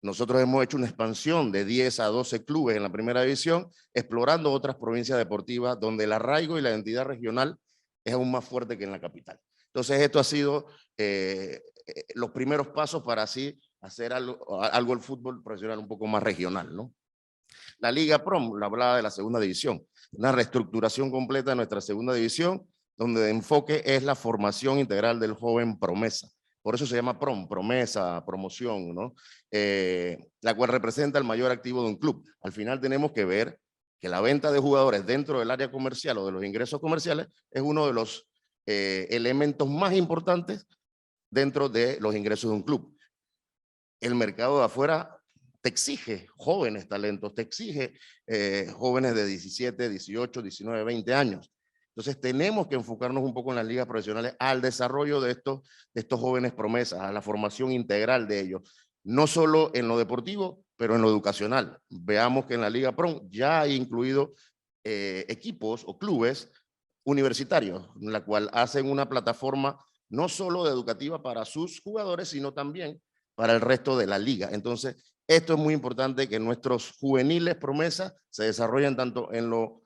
Nosotros hemos hecho una expansión de 10 a 12 clubes en la primera división, explorando otras provincias deportivas donde el arraigo y la identidad regional es aún más fuerte que en la capital. Entonces esto ha sido los primeros pasos para así hacer algo el fútbol profesional un poco más regional, ¿no? La Liga Prom, la hablaba de la segunda división, una reestructuración completa de nuestra segunda división, donde el enfoque es la formación integral del joven promesa. Por eso se llama PROM, promesa, promoción, ¿no? La cual representa el mayor activo de un club. Al final tenemos que ver que la venta de jugadores dentro del área comercial o de los ingresos comerciales es uno de los elementos más importantes dentro de los ingresos de un club. El mercado de afuera te exige jóvenes talentos, te exige jóvenes de 17, 18, 19, 20 años. Entonces tenemos que enfocarnos un poco en las ligas profesionales al desarrollo de estos jóvenes promesas, a la formación integral de ellos, no solo en lo deportivo, pero en lo educacional. Veamos que en la Liga PROM ya hay incluido equipos o clubes universitarios, en la cual hacen una plataforma no solo educativa para sus jugadores, sino también para el resto de la liga. Entonces, esto es muy importante, que nuestros juveniles promesas se desarrollen tanto en lo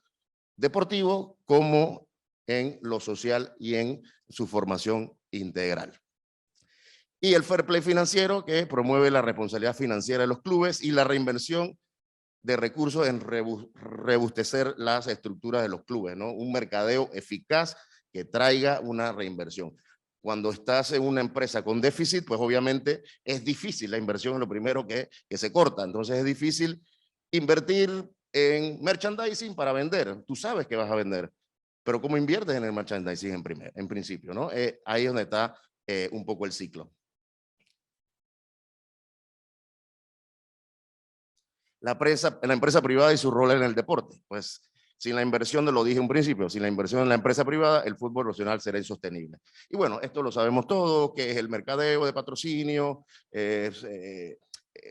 deportivo como en lo social y en su formación integral. Y el fair play financiero, que promueve la responsabilidad financiera de los clubes y la reinversión de recursos en rebustecer las estructuras de los clubes, ¿no? Un mercadeo eficaz que traiga una reinversión. Cuando estás en una empresa con déficit, pues obviamente es difícil, la inversión es lo primero que se corta, entonces es difícil invertir en merchandising para vender. Tú sabes que vas a vender, pero ¿cómo inviertes en el merchandising en principio, ¿no? Ahí es donde está un poco el ciclo. La empresa privada y su rol en el deporte. Pues sin la inversión, lo dije en un principio, sin la inversión en la empresa privada, el fútbol profesional será insostenible. Y bueno, esto lo sabemos todos, que es el mercadeo de patrocinio,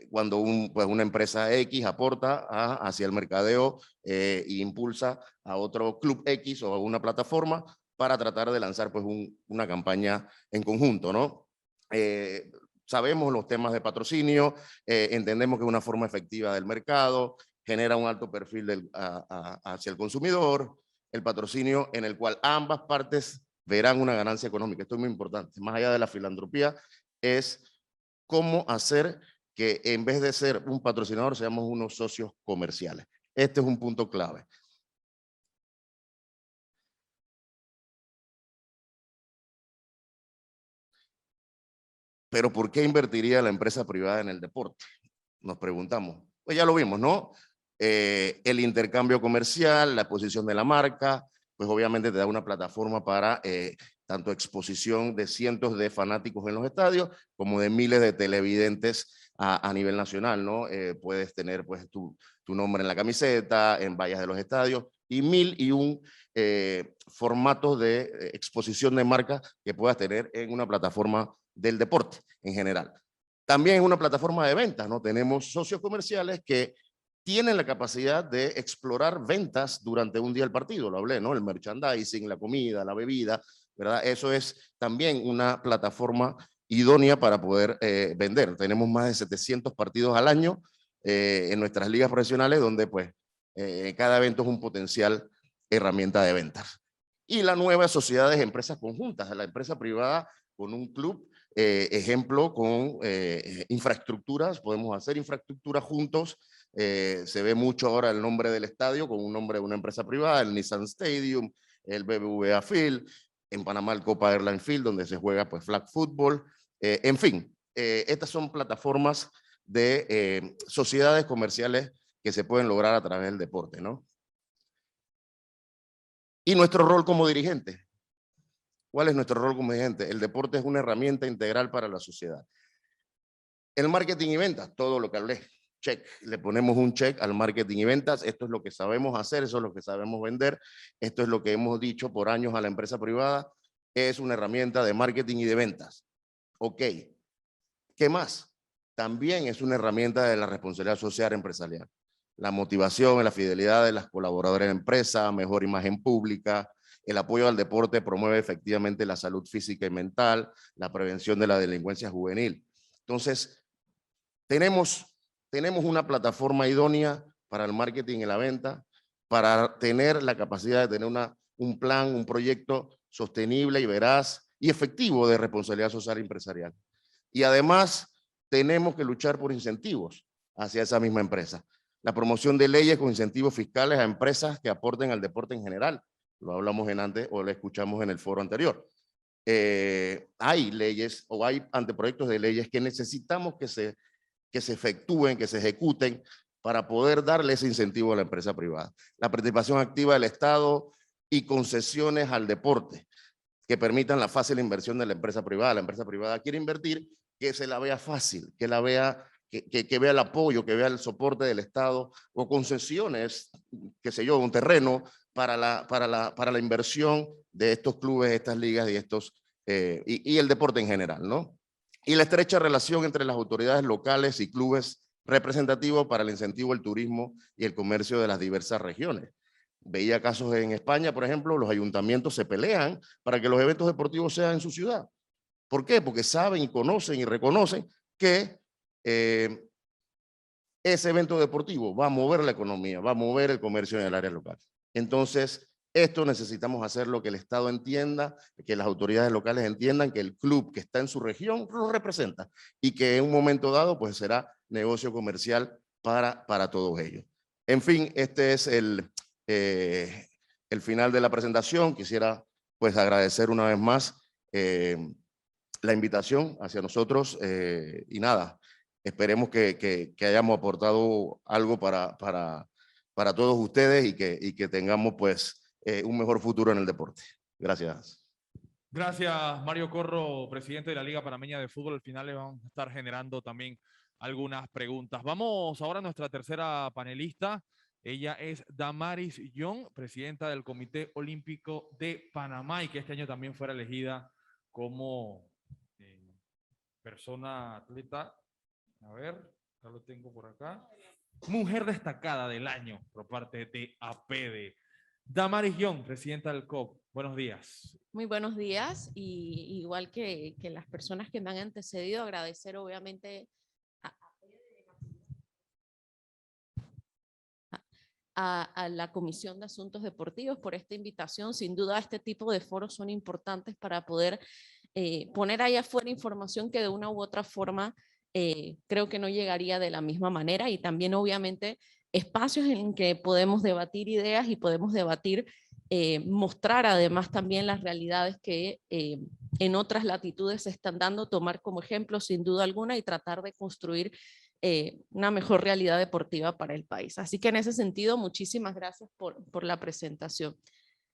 cuando una empresa X aporta hacia el mercadeo e impulsa a otro club X o a una plataforma para tratar de lanzar pues una campaña en conjunto, ¿no? Sabemos los temas de patrocinio, entendemos que es una forma efectiva del mercado, genera un alto perfil hacia el consumidor, el patrocinio en el cual ambas partes verán una ganancia económica. Esto es muy importante, más allá de la filantropía, es cómo hacer que en vez de ser un patrocinador seamos unos socios comerciales. Este es un punto clave. Pero ¿por qué invertiría la empresa privada en el deporte? Nos preguntamos. Pues ya lo vimos, ¿no? El intercambio comercial, la exposición de la marca, pues obviamente te da una plataforma para tanto exposición de cientos de fanáticos en los estadios, como de miles de televidentes a nivel nacional, ¿no? Puedes tener pues tu nombre en la camiseta, en vallas de los estadios, y 1001 formatos de exposición de marca que puedas tener en una plataforma del deporte en general. También es una plataforma de ventas, ¿no? Tenemos socios comerciales que tienen la capacidad de explorar ventas durante un día del partido, lo hablé, ¿no? El merchandising, la comida, la bebida, ¿verdad? Eso es también una plataforma idónea para poder vender. Tenemos más de 700 partidos al año en nuestras ligas profesionales, donde pues cada evento es un potencial herramienta de ventas. Y la nueva sociedades, empresas conjuntas, la empresa privada con un club, ejemplo, con infraestructuras, podemos hacer infraestructura juntos. Se ve mucho ahora el nombre del estadio con un nombre de una empresa privada, el Nissan Stadium, el BBVA Field, en Panamá el Copa Airline Field, donde se juega pues flag football. En fin, estas son plataformas de sociedades comerciales que se pueden lograr a través del deporte, ¿no? Y nuestro rol como dirigente. ¿Cuál es nuestro rol como dirigente? El deporte es una herramienta integral para la sociedad. El marketing y ventas, todo lo que hablé, check. Le ponemos un check al marketing y ventas. Esto es lo que sabemos hacer, eso es lo que sabemos vender. Esto es lo que hemos dicho por años a la empresa privada. Es una herramienta de marketing y de ventas. Ok. ¿Qué más? También es una herramienta de la responsabilidad social empresarial. La motivación y la fidelidad de las colaboradoras de la empresa, mejor imagen pública. El apoyo al deporte promueve efectivamente la salud física y mental, la prevención de la delincuencia juvenil. Entonces, tenemos una plataforma idónea para el marketing y la venta, para tener la capacidad de tener un plan, un proyecto sostenible y veraz y efectivo de responsabilidad social empresarial. Y además, tenemos que luchar por incentivos hacia esa misma empresa. La promoción de leyes con incentivos fiscales a empresas que aporten al deporte en general. Lo hablamos en antes o lo escuchamos en el foro anterior. hay leyes o hay anteproyectos de leyes que necesitamos que se efectúen, que se ejecuten para poder darle ese incentivo a la empresa privada. La participación activa del Estado y concesiones al deporte que permitan la fácil inversión de la empresa privada. La empresa privada quiere invertir, que se la vea fácil, que la vea, que vea el apoyo, que vea el soporte del Estado, o concesiones, qué sé yo, un terreno para la inversión de estos clubes, estas ligas y el deporte en general, ¿no? Y la estrecha relación entre las autoridades locales y clubes representativos para el incentivo del turismo y el comercio de las diversas regiones. Veía casos en España, por ejemplo, los ayuntamientos se pelean para que los eventos deportivos sean en su ciudad. ¿Por qué? Porque saben y conocen y reconocen que ese evento deportivo va a mover la economía, va a mover el comercio en el área local. Entonces, esto necesitamos hacerlo, que el Estado entienda, que las autoridades locales entiendan que el club que está en su región lo representa y que en un momento dado pues será negocio comercial para todos ellos. En fin, este es el final de la presentación. Quisiera pues agradecer una vez más la invitación hacia nosotros y nada, esperemos que hayamos aportado algo para todos ustedes y que tengamos pues un mejor futuro en el deporte. Gracias. Gracias, Mario Corro, presidente de la Liga Panameña de Fútbol. Al final le vamos a estar generando también algunas preguntas. Vamos ahora a nuestra tercera panelista. Ella es Damaris Young, presidenta del Comité Olímpico de Panamá y que este año también fuera elegida como persona atleta. A ver, ya lo tengo por acá. Mujer destacada del año por parte de APEDE. Damaris Young, presidenta del COP. Buenos días. Muy buenos días y igual que las personas que me han antecedido, agradecer obviamente a la Comisión de Asuntos Deportivos por esta invitación. Sin duda este tipo de foros son importantes para poder poner ahí afuera información que de una u otra forma creo que no llegaría de la misma manera, y también obviamente espacios en que podemos debatir ideas y podemos debatir, mostrar además también las realidades que en otras latitudes se están dando, tomar como ejemplo sin duda alguna y tratar de construir una mejor realidad deportiva para el país. Así que en ese sentido, muchísimas gracias por la presentación.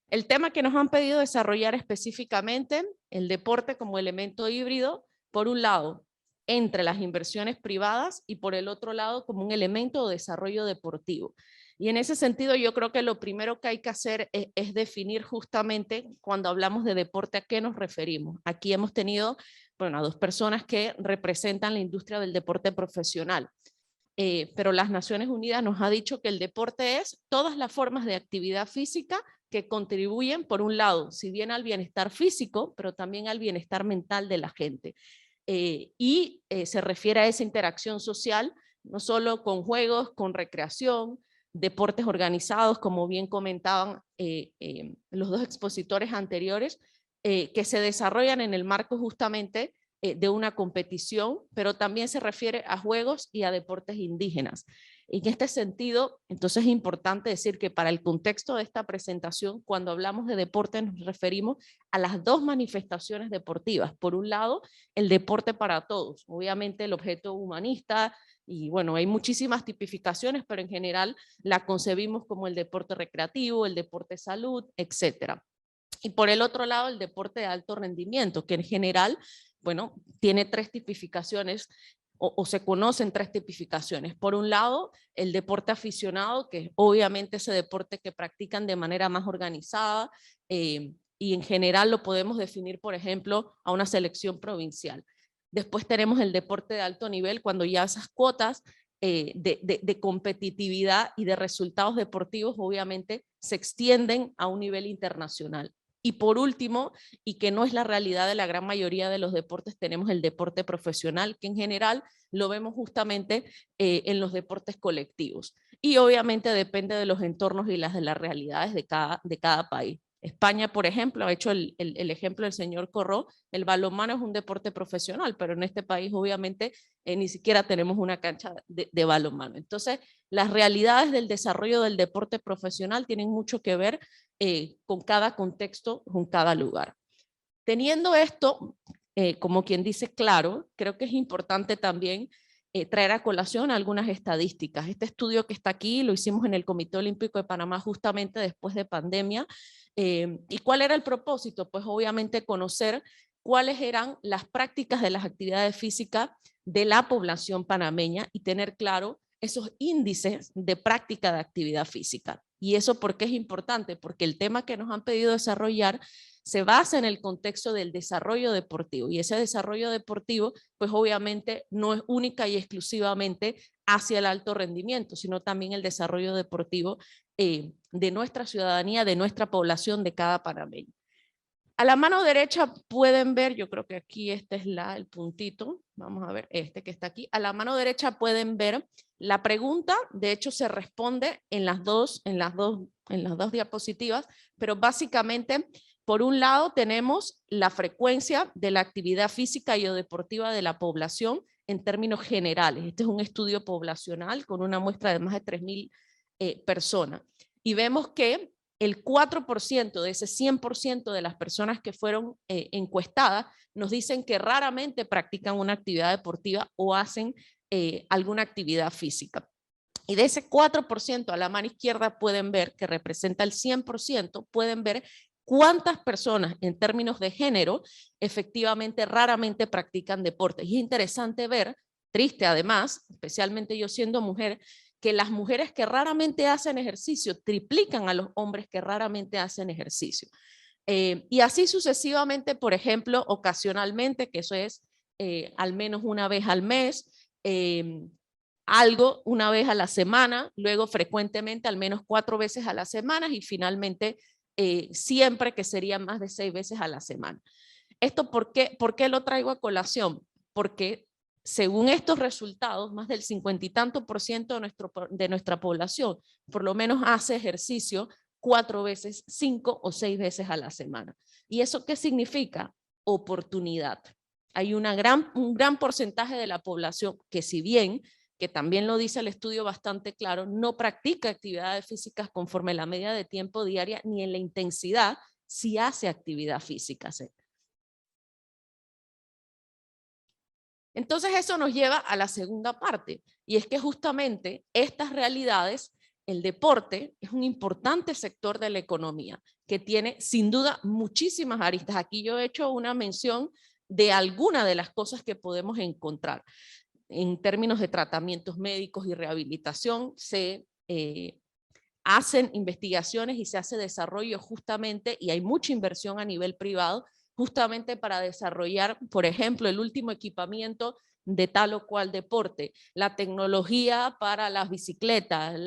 El tema que nos han pedido desarrollar específicamente, el deporte como elemento híbrido, por un lado, entre las inversiones privadas y por el otro lado, como un elemento de desarrollo deportivo. Y en ese sentido, yo creo que lo primero que hay que hacer es definir justamente cuando hablamos de deporte a qué nos referimos. Aquí hemos tenido, bueno, a dos personas que representan la industria del deporte profesional. Pero las Naciones Unidas nos ha dicho que el deporte es todas las formas de actividad física que contribuyen, por un lado, si bien al bienestar físico, pero también al bienestar mental de la gente. Se refiere a esa interacción social, no solo con juegos, con recreación, deportes organizados, como bien comentaban los dos expositores anteriores, que se desarrollan en el marco justamente de una competición, pero también se refiere a juegos y a deportes indígenas. En este sentido, entonces es importante decir que para el contexto de esta presentación, cuando hablamos de deporte nos referimos a las dos manifestaciones deportivas. Por un lado, el deporte para todos, obviamente el objeto humanista, y bueno, hay muchísimas tipificaciones, pero en general la concebimos como el deporte recreativo, el deporte salud, etcétera. Y por el otro lado, el deporte de alto rendimiento, que en general, bueno, tiene tres tipificaciones o se conocen tres tipificaciones. Por un lado, el deporte aficionado, que es obviamente ese deporte que practican de manera más organizada y en general lo podemos definir, por ejemplo, a una selección provincial. Después tenemos el deporte de alto nivel, cuando ya esas cuotas de competitividad y de resultados deportivos obviamente se extienden a un nivel internacional. Y por último, y que no es la realidad de la gran mayoría de los deportes, tenemos el deporte profesional, que en general lo vemos justamente en los deportes colectivos. Y obviamente depende de los entornos y de las realidades de cada país. España, por ejemplo, ha hecho el ejemplo del señor Corró, el balonmano es un deporte profesional, pero en este país obviamente ni siquiera tenemos una cancha de balonmano. Entonces, las realidades del desarrollo del deporte profesional tienen mucho que ver con cada contexto, con cada lugar. Teniendo esto, como quien dice, claro, creo que es importante también traer a colación algunas estadísticas. Este estudio que está aquí lo hicimos en el Comité Olímpico de Panamá justamente después de pandemia. ¿Y cuál era el propósito? Pues obviamente conocer cuáles eran las prácticas de las actividades físicas de la población panameña y tener claro esos índices de práctica de actividad física. ¿Y eso por qué es importante? Porque el tema que nos han pedido desarrollar se basa en el contexto del desarrollo deportivo, y ese desarrollo deportivo pues obviamente no es única y exclusivamente hacia el alto rendimiento, sino también el desarrollo deportivo de nuestra ciudadanía, de nuestra población, de cada panameño. A la mano derecha pueden ver, yo creo que aquí este es el puntito, vamos a ver este que está aquí, a la mano derecha pueden ver la pregunta, de hecho se responde en las dos diapositivas, pero básicamente por un lado tenemos la frecuencia de la actividad física y o deportiva de la población en términos generales. Este es un estudio poblacional con una muestra de más de 3.000 personas y vemos que el 4% de ese 100% de las personas que fueron encuestadas nos dicen que raramente practican una actividad deportiva o hacen alguna actividad física. Y de ese 4% a la mano izquierda pueden ver, que representa el 100%, pueden ver cuántas personas en términos de género efectivamente raramente practican deporte. Y es interesante ver, triste además, especialmente yo siendo mujer, que las mujeres que raramente hacen ejercicio triplican a los hombres que raramente hacen ejercicio. Y así sucesivamente, por ejemplo, ocasionalmente, que eso es al menos una vez al mes, algo una vez a la semana, luego frecuentemente al menos 4 veces a la semana y finalmente siempre que serían más de 6 veces a la semana. ¿Esto por qué lo traigo a colación? Porque según estos resultados, más del 50 y tanto % de nuestra población por lo menos hace ejercicio 4 veces, 5 o 6 veces a la semana. ¿Y eso qué significa? Oportunidad. Hay un gran porcentaje de la población que, si bien, que también lo dice el estudio bastante claro, no practica actividades físicas conforme la media de tiempo diaria ni en la intensidad si hace actividad física. Entonces eso nos lleva a la segunda parte, y es que justamente estas realidades, el deporte es un importante sector de la economía que tiene sin duda muchísimas aristas. Aquí yo he hecho una mención de algunas de las cosas que podemos encontrar. En términos de tratamientos médicos y rehabilitación, se hacen investigaciones y se hace desarrollo justamente, y hay mucha inversión a nivel privado, justamente para desarrollar, por ejemplo, el último equipamiento de tal o cual deporte, la tecnología para las bicicletas,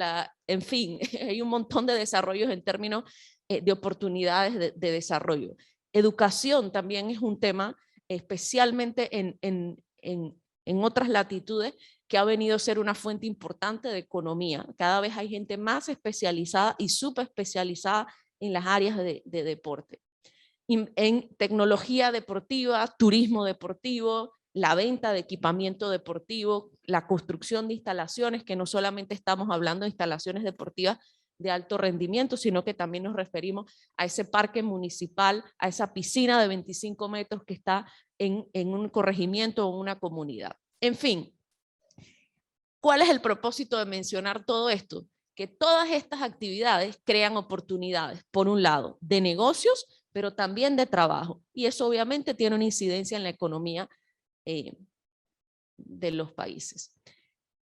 en fin, hay un montón de desarrollos en términos de oportunidades de desarrollo. Educación también es un tema, especialmente en otras latitudes, que ha venido a ser una fuente importante de economía. Cada vez hay gente más especializada y subespecializada en las áreas de deporte. En tecnología deportiva, turismo deportivo, la venta de equipamiento deportivo, la construcción de instalaciones, que no solamente estamos hablando de instalaciones deportivas de alto rendimiento, sino que también nos referimos a ese parque municipal, a esa piscina de 25 metros que está en un corregimiento o una comunidad. En fin, ¿cuál es el propósito de mencionar todo esto? Que todas estas actividades crean oportunidades, por un lado, de negocios, pero también de trabajo. Y eso obviamente tiene una incidencia en la economía de los países.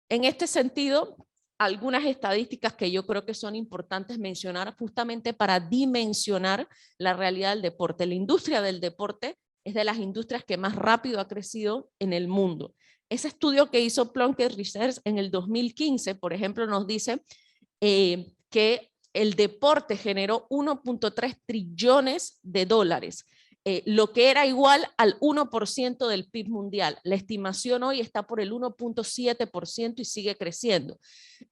En este sentido, algunas estadísticas que yo creo que son importantes mencionar justamente para dimensionar la realidad del deporte. La industria del deporte es de las industrias que más rápido ha crecido en el mundo. Ese estudio que hizo Plunkett Research en el 2015, por ejemplo, nos dice que el deporte generó 1.3 trillones de dólares, lo que era igual al 1% del PIB mundial. La estimación hoy está por el 1.7% y sigue creciendo.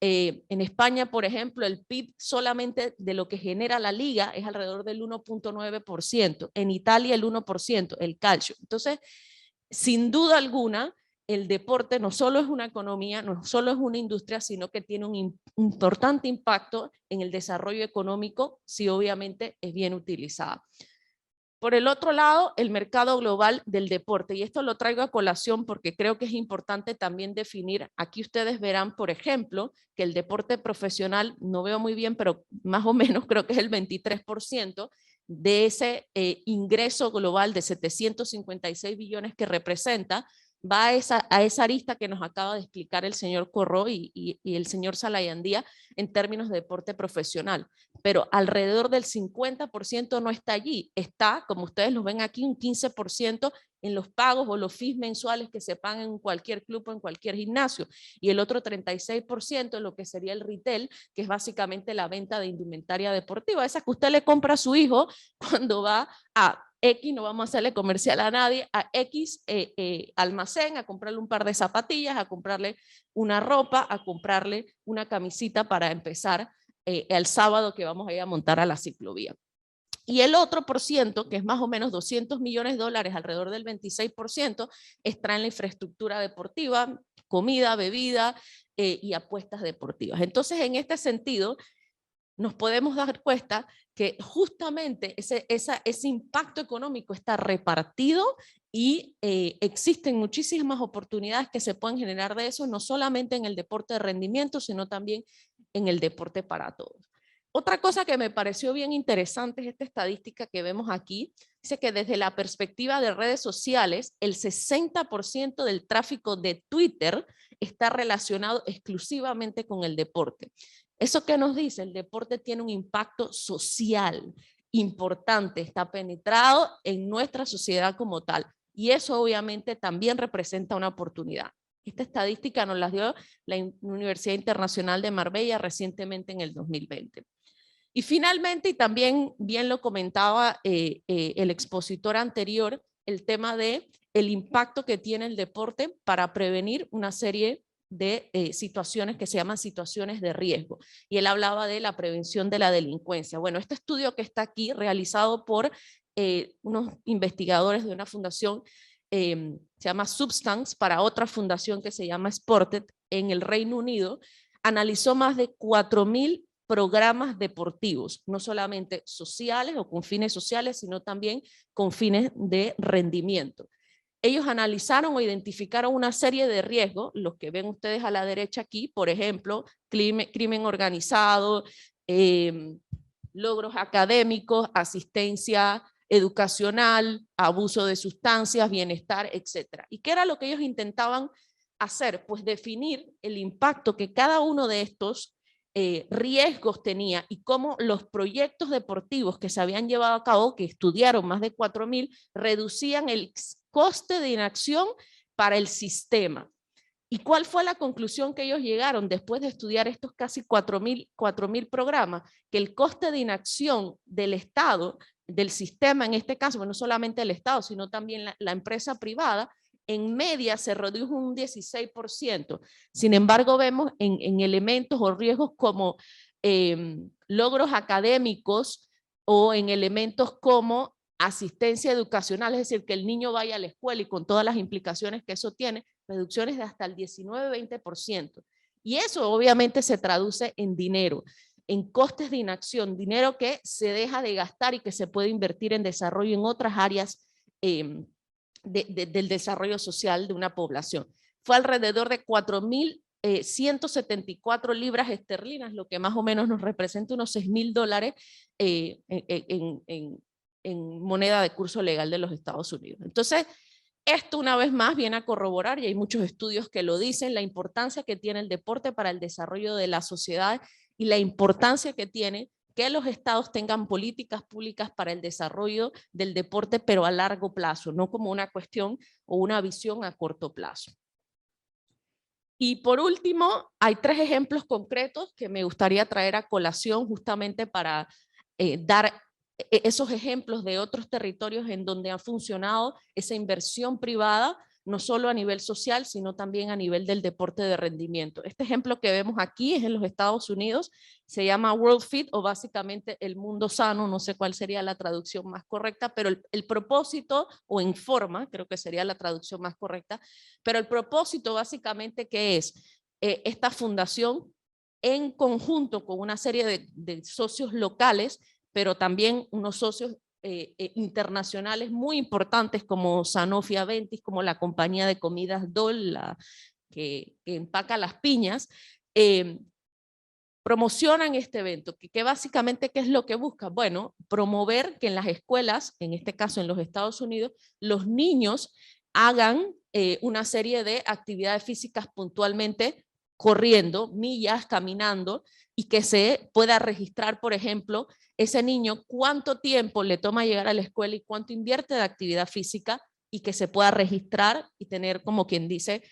En España, por ejemplo, el PIB solamente de lo que genera la liga es alrededor del 1.9%. En Italia el 1%, el calcio. Entonces, sin duda alguna, el deporte no solo es una economía, no solo es una industria, sino que tiene un importante impacto en el desarrollo económico si obviamente es bien utilizada. Por el otro lado, el mercado global del deporte, y esto lo traigo a colación porque creo que es importante también definir, aquí ustedes verán, por ejemplo, que el deporte profesional, no veo muy bien, pero más o menos creo que es el 23% de ese ingreso global de 756 billones que representa, va a esa arista que nos acaba de explicar el señor Corró y el señor Salayandía en términos de deporte profesional. Pero alrededor del 50% no está allí. Está, como ustedes lo ven aquí, un 15% en los pagos o los fees mensuales que se pagan en cualquier club o en cualquier gimnasio. Y el otro 36% en lo que sería el retail, que es básicamente la venta de indumentaria deportiva. Esa que usted le compra a su hijo cuando va a X, no vamos a hacerle comercial a nadie, a X almacén, a comprarle un par de zapatillas, a comprarle una ropa, a comprarle una camisita para empezar el sábado que vamos a ir a montar a la ciclovía. Y el otro por ciento, que es más o menos 200 millones de dólares, alrededor del 26%, está en la infraestructura deportiva, comida, bebida y apuestas deportivas. Entonces, en este sentido, nos podemos dar cuenta que justamente ese impacto económico está repartido y existen muchísimas oportunidades que se pueden generar de eso, no solamente en el deporte de rendimiento, sino también en el deporte para todos. Otra cosa que me pareció bien interesante es esta estadística que vemos aquí. Dice que desde la perspectiva de redes sociales, el 60% del tráfico de Twitter está relacionado exclusivamente con el deporte. ¿Eso qué nos dice? El deporte tiene un impacto social importante, está penetrado en nuestra sociedad como tal. Y eso obviamente también representa una oportunidad. Esta estadística nos la dio la Universidad Internacional de Marbella recientemente en el 2020. Y finalmente, y también bien lo comentaba el expositor anterior, el tema de el impacto que tiene el deporte para prevenir una serie de situaciones que se llaman situaciones de riesgo. Y él hablaba de la prevención de la delincuencia. Bueno, este estudio que está aquí, realizado por unos investigadores de una fundación, se llama Substance, para otra fundación que se llama Sported, en el Reino Unido, analizó más de 4.000 programas deportivos, no solamente sociales o con fines sociales, sino también con fines de rendimiento. Ellos analizaron o identificaron una serie de riesgos, los que ven ustedes a la derecha aquí, por ejemplo, crimen organizado, logros académicos, asistencia educacional, abuso de sustancias, bienestar, etc. ¿Y qué era lo que ellos intentaban hacer? Pues definir el impacto que cada uno de estos riesgos tenía y cómo los proyectos deportivos que se habían llevado a cabo, que estudiaron más de 4.000, reducían el coste de inacción para el sistema. ¿Y cuál fue la conclusión que ellos llegaron después de estudiar estos casi 4.000 programas? Que el coste de inacción del Estado, del sistema en este caso, no solamente el Estado, sino también la empresa privada, en media se redujo un 16%. Sin embargo, vemos en elementos o riesgos como logros académicos o en elementos como asistencia educacional, es decir, que el niño vaya a la escuela y con todas las implicaciones que eso tiene, reducciones de hasta el 19-20%. Y eso obviamente se traduce en dinero, en costes de inacción, dinero que se deja de gastar y que se puede invertir en desarrollo en otras áreas del desarrollo social de una población. Fue alrededor de 4.174 libras esterlinas, lo que más o menos nos representa unos $6.000 en moneda de curso legal de los Estados Unidos. Entonces, esto una vez más viene a corroborar, y hay muchos estudios que lo dicen, la importancia que tiene el deporte para el desarrollo de la sociedad y la importancia que tiene que los estados tengan políticas públicas para el desarrollo del deporte, pero a largo plazo, no como una cuestión o una visión a corto plazo. Y por último, hay 3 ejemplos concretos que me gustaría traer a colación justamente para dar esos ejemplos de otros territorios en donde ha funcionado esa inversión privada, no solo a nivel social, sino también a nivel del deporte de rendimiento. Este ejemplo que vemos aquí es en los Estados Unidos, se llama World Fit o básicamente el mundo sano, no sé cuál sería la traducción más correcta, pero el propósito, o en forma, creo que sería la traducción más correcta, pero el propósito básicamente que es esta fundación en conjunto con una serie de socios locales, pero también unos socios internacionales muy importantes como Sanofi Aventis, como la compañía de comidas Dole, que empaca las piñas, promocionan este evento, que básicamente, ¿qué es lo que busca? Bueno, promover que en las escuelas, en este caso en los Estados Unidos, los niños hagan una serie de actividades físicas puntualmente, corriendo, millas, caminando, y que se pueda registrar, por ejemplo, ese niño cuánto tiempo le toma llegar a la escuela y cuánto invierte de actividad física, y que se pueda registrar y tener, como quien dice,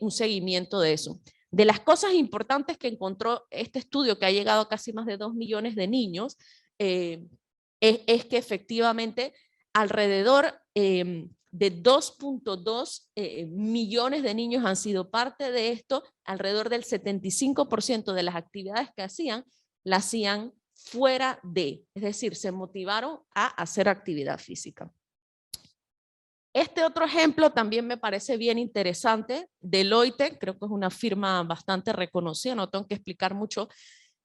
un seguimiento de eso. De las cosas importantes que encontró este estudio, que ha llegado a casi más de 2 millones de niños, es que efectivamente alrededor de 2.2 millones de niños han sido parte de esto. Alrededor del 75% de las actividades que hacían, las hacían fuera de, es decir, se motivaron a hacer actividad física. Este otro ejemplo también me parece bien interesante. Deloitte, creo que es una firma bastante reconocida, no tengo que explicar mucho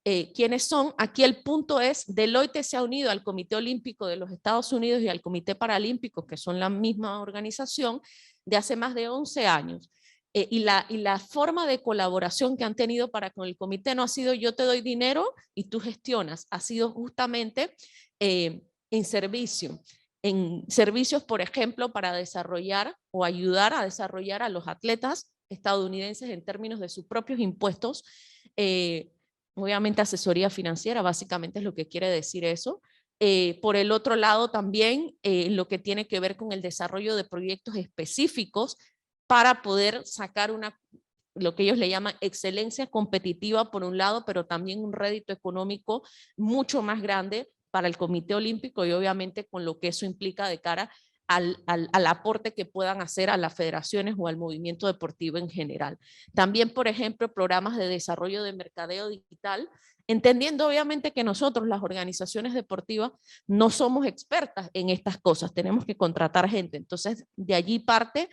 quiénes son. Aquí el punto es, Deloitte se ha unido al Comité Olímpico de los Estados Unidos y al Comité Paralímpico, que son la misma organización, de hace más de 11 años. Y la forma de colaboración que han tenido para con el comité no ha sido yo te doy dinero y tú gestionas, ha sido justamente en servicio. En servicios, por ejemplo, para desarrollar o ayudar a desarrollar a los atletas estadounidenses en términos de sus propios impuestos. Obviamente asesoría financiera, básicamente es lo que quiere decir eso. Por el otro lado también lo que tiene que ver con el desarrollo de proyectos específicos para poder sacar lo que ellos le llaman excelencia competitiva por un lado, pero también un rédito económico mucho más grande para el Comité Olímpico y obviamente con lo que eso implica de cara al aporte que puedan hacer a las federaciones o al movimiento deportivo en general. También, por ejemplo, programas de desarrollo de mercadeo digital, entendiendo obviamente que nosotros, las organizaciones deportivas, no somos expertas en estas cosas, tenemos que contratar gente. Entonces, de allí parte,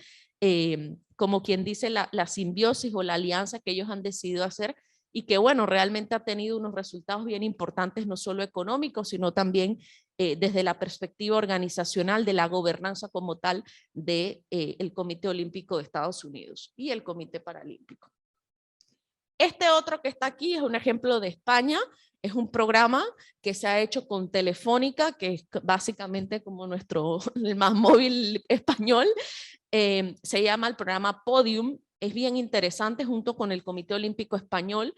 como quien dice, la simbiosis o la alianza que ellos han decidido hacer y que, bueno, realmente ha tenido unos resultados bien importantes, no solo económicos, sino también desde la perspectiva organizacional de la gobernanza como tal del el Comité Olímpico de Estados Unidos y el Comité Paralímpico. Este otro que está aquí es un ejemplo de España, es un programa que se ha hecho con Telefónica, que es básicamente como nuestro el más móvil español. Se llama el programa Podium, es bien interesante junto con el Comité Olímpico Español.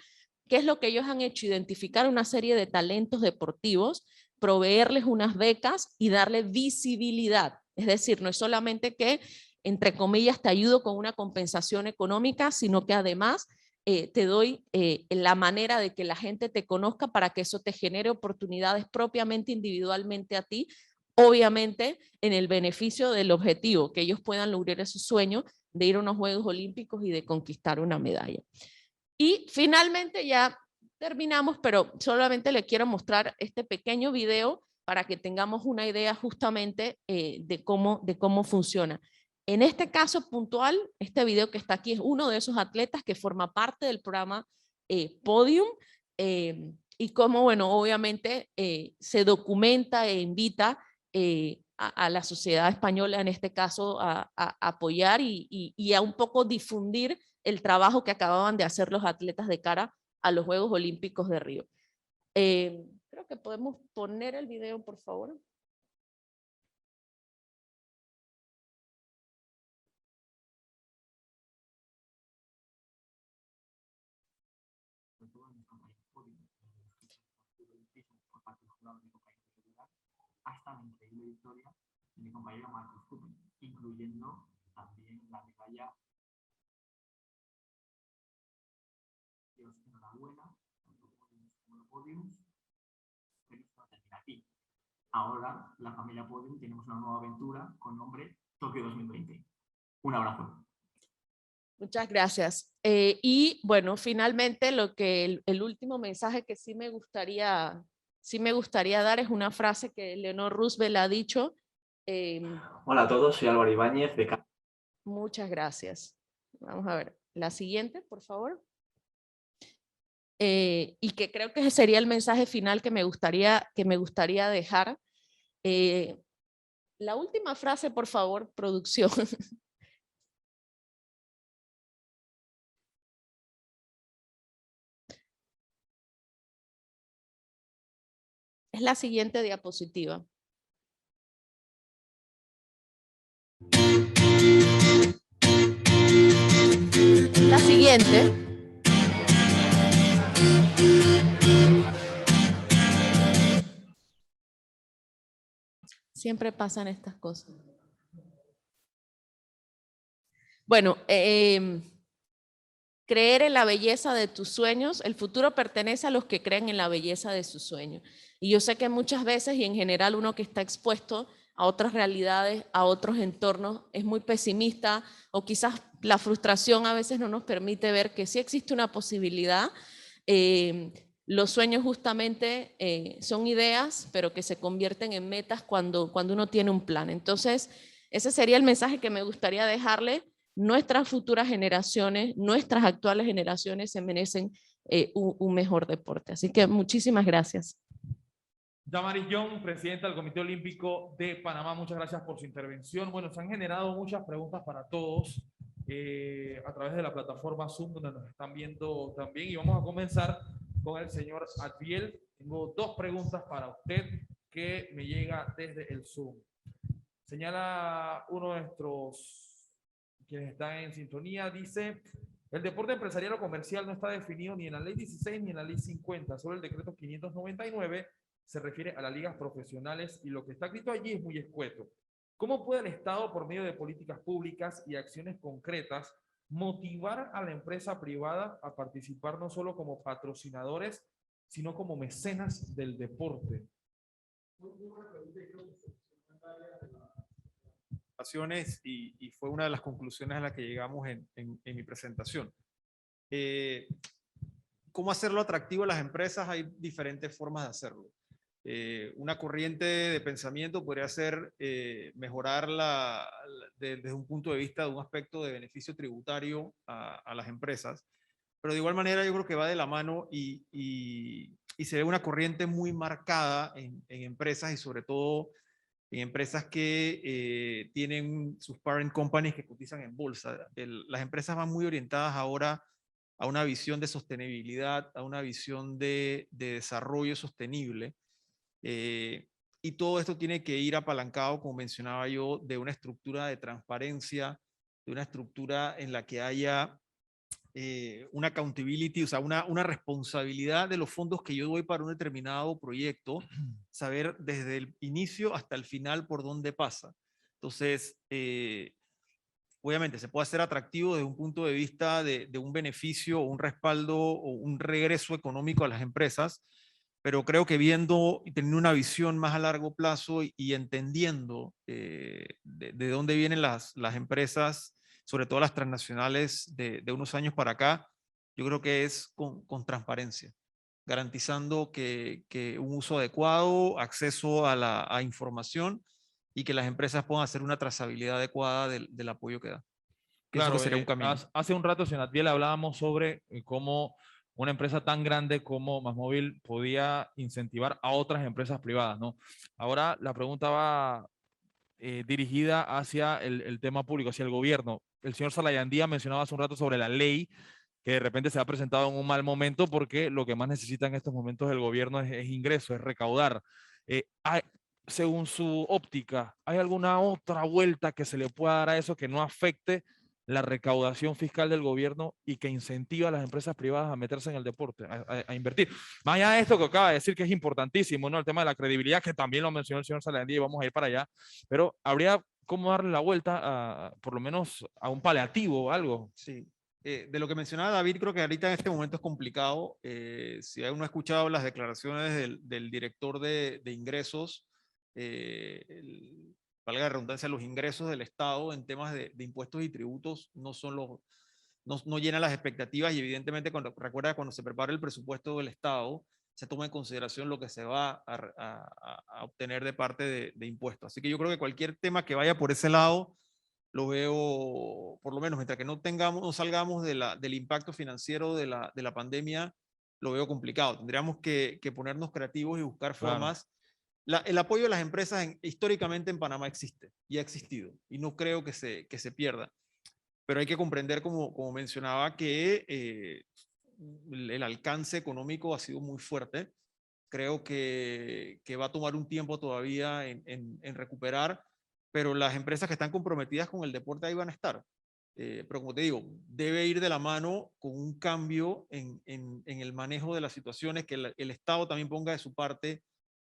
¿Qué es lo que ellos han hecho? Identificar una serie de talentos deportivos, proveerles unas becas y darle visibilidad. Es decir, no es solamente que, entre comillas, te ayudo con una compensación económica, sino que además te doy la manera de que la gente te conozca para que eso te genere oportunidades propiamente, individualmente a ti, obviamente en el beneficio del objetivo, que ellos puedan lograr ese sueño de ir a unos Juegos Olímpicos y de conquistar una medalla. Y finalmente ya terminamos, pero solamente le quiero mostrar este pequeño video para que tengamos una idea justamente de cómo funciona. En este caso puntual, este video que está aquí es uno de esos atletas que forma parte del programa Podium y cómo, bueno, obviamente se documenta e invita a la sociedad española, en este caso, a apoyar y a un poco difundir el trabajo que acababan de hacer los atletas de cara a los Juegos Olímpicos de Río. Creo que podemos poner el video, por favor. Hasta la increíble victoria de mi compañero Marcus Kuppen, incluyendo también la medalla. Dios, enhorabuena, tanto podiums como podiums, pero esto no termina aquí. Ahora, la familia Podium, tenemos una nueva aventura con nombre Tokio 2020. Un abrazo. Muchas gracias. Y bueno, finalmente el último mensaje que sí me gustaría dar es una frase que Eleanor Roosevelt ha dicho. Hola a todos, soy Álvaro Ibáñez de Cádiz. Muchas gracias. Vamos a ver, la siguiente, por favor. Y que creo que sería el mensaje final que me gustaría dejar. La última frase, por favor, producción. Es la siguiente diapositiva. La siguiente. Siempre pasan estas cosas. Bueno, creer en la belleza de tus sueños. El futuro pertenece a los que creen en la belleza de sus sueños. Y yo sé que muchas veces, y en general uno que está expuesto a otras realidades, a otros entornos, es muy pesimista, o quizás la frustración a veces no nos permite ver que sí existe una posibilidad. Los sueños justamente son ideas, pero que se convierten en metas cuando uno tiene un plan. Entonces, ese sería el mensaje que me gustaría dejarle. Nuestras futuras generaciones, nuestras actuales generaciones se merecen un mejor deporte. Así que muchísimas gracias. Damaris Young, presidenta del Comité Olímpico de Panamá, muchas gracias por su intervención. Bueno, se han generado muchas preguntas para todos a través de la plataforma Zoom, donde nos están viendo también. Y vamos a comenzar con el señor Adviel. Tengo dos preguntas para usted que me llega desde el Zoom. Señala uno de nuestros quienes están en sintonía, dice: el deporte empresarial o comercial no está definido ni en la ley 16 ni en la ley 50, solo el decreto 599 se refiere a las ligas profesionales y lo que está escrito allí es muy escueto. ¿Cómo puede el Estado, por medio de políticas públicas y acciones concretas, motivar a la empresa privada a participar no solo como patrocinadores, sino como mecenas del deporte? Y fue una de las conclusiones a las que llegamos en mi presentación. ¿Cómo hacerlo atractivo a las empresas? Hay diferentes formas de hacerlo. Una corriente de pensamiento podría ser mejorar desde un punto de vista de un aspecto de beneficio tributario a las empresas, pero de igual manera yo creo que va de la mano y se ve una corriente muy marcada en empresas y sobre todo en empresas que tienen sus parent companies que cotizan en bolsa. Las empresas van muy orientadas ahora a una visión de sostenibilidad, a una visión de desarrollo sostenible. Y todo esto tiene que ir apalancado, como mencionaba yo, de una estructura de transparencia, de una estructura en la que haya una accountability, o sea, una responsabilidad de los fondos que yo doy para un determinado proyecto, saber desde el inicio hasta el final por dónde pasa. Entonces, obviamente se puede hacer atractivo desde un punto de vista de un beneficio o un respaldo o un regreso económico a las empresas, pero creo que viendo y teniendo una visión más a largo plazo y entendiendo de dónde vienen las empresas, sobre todo las transnacionales de unos años para acá, yo creo que es con transparencia, garantizando que un uso adecuado, acceso a información y que las empresas puedan hacer una trazabilidad adecuada del apoyo que da. Pienso que Claro, sería un camino. hace un rato, señor Adviel, hablábamos sobre cómo una empresa tan grande como Másmóvil podía incentivar a otras empresas privadas, ¿no? Ahora la pregunta va dirigida hacia el tema público, hacia el gobierno. El señor Salayandía mencionaba hace un rato sobre la ley que de repente se ha presentado en un mal momento porque lo que más necesita en estos momentos el gobierno es ingreso, es recaudar. Según su óptica, ¿hay alguna otra vuelta que se le pueda dar a eso que no afecte la recaudación fiscal del gobierno y que incentiva a las empresas privadas a meterse en el deporte, a invertir? Más allá de esto que acaba de decir, que es importantísimo, ¿no? El tema de la credibilidad, que también lo mencionó el señor Salandí, y vamos a ir para allá, pero habría cómo darle la vuelta, por lo menos a un paliativo o algo. Sí. De lo que mencionaba David, creo que ahorita en este momento es complicado. Si uno ha escuchado las declaraciones del director de ingresos, valga la redundancia, los ingresos del Estado en temas de impuestos y tributos no son no llenan las expectativas, y evidentemente recuerda cuando se prepara el presupuesto del Estado se toma en consideración lo que se va a obtener de parte de impuestos. Así que yo creo que cualquier tema que vaya por ese lado lo veo, por lo menos mientras que no salgamos del impacto financiero de la pandemia, lo veo complicado. Tendríamos que ponernos creativos y buscar formas. el apoyo de las empresas históricamente en Panamá existe y ha existido y no creo que se pierda. Pero hay que comprender, como mencionaba, que el alcance económico ha sido muy fuerte. Creo que va a tomar un tiempo todavía en recuperar, pero las empresas que están comprometidas con el deporte ahí van a estar. Pero como te digo, debe ir de la mano con un cambio en el manejo de las situaciones, que el Estado también ponga de su parte,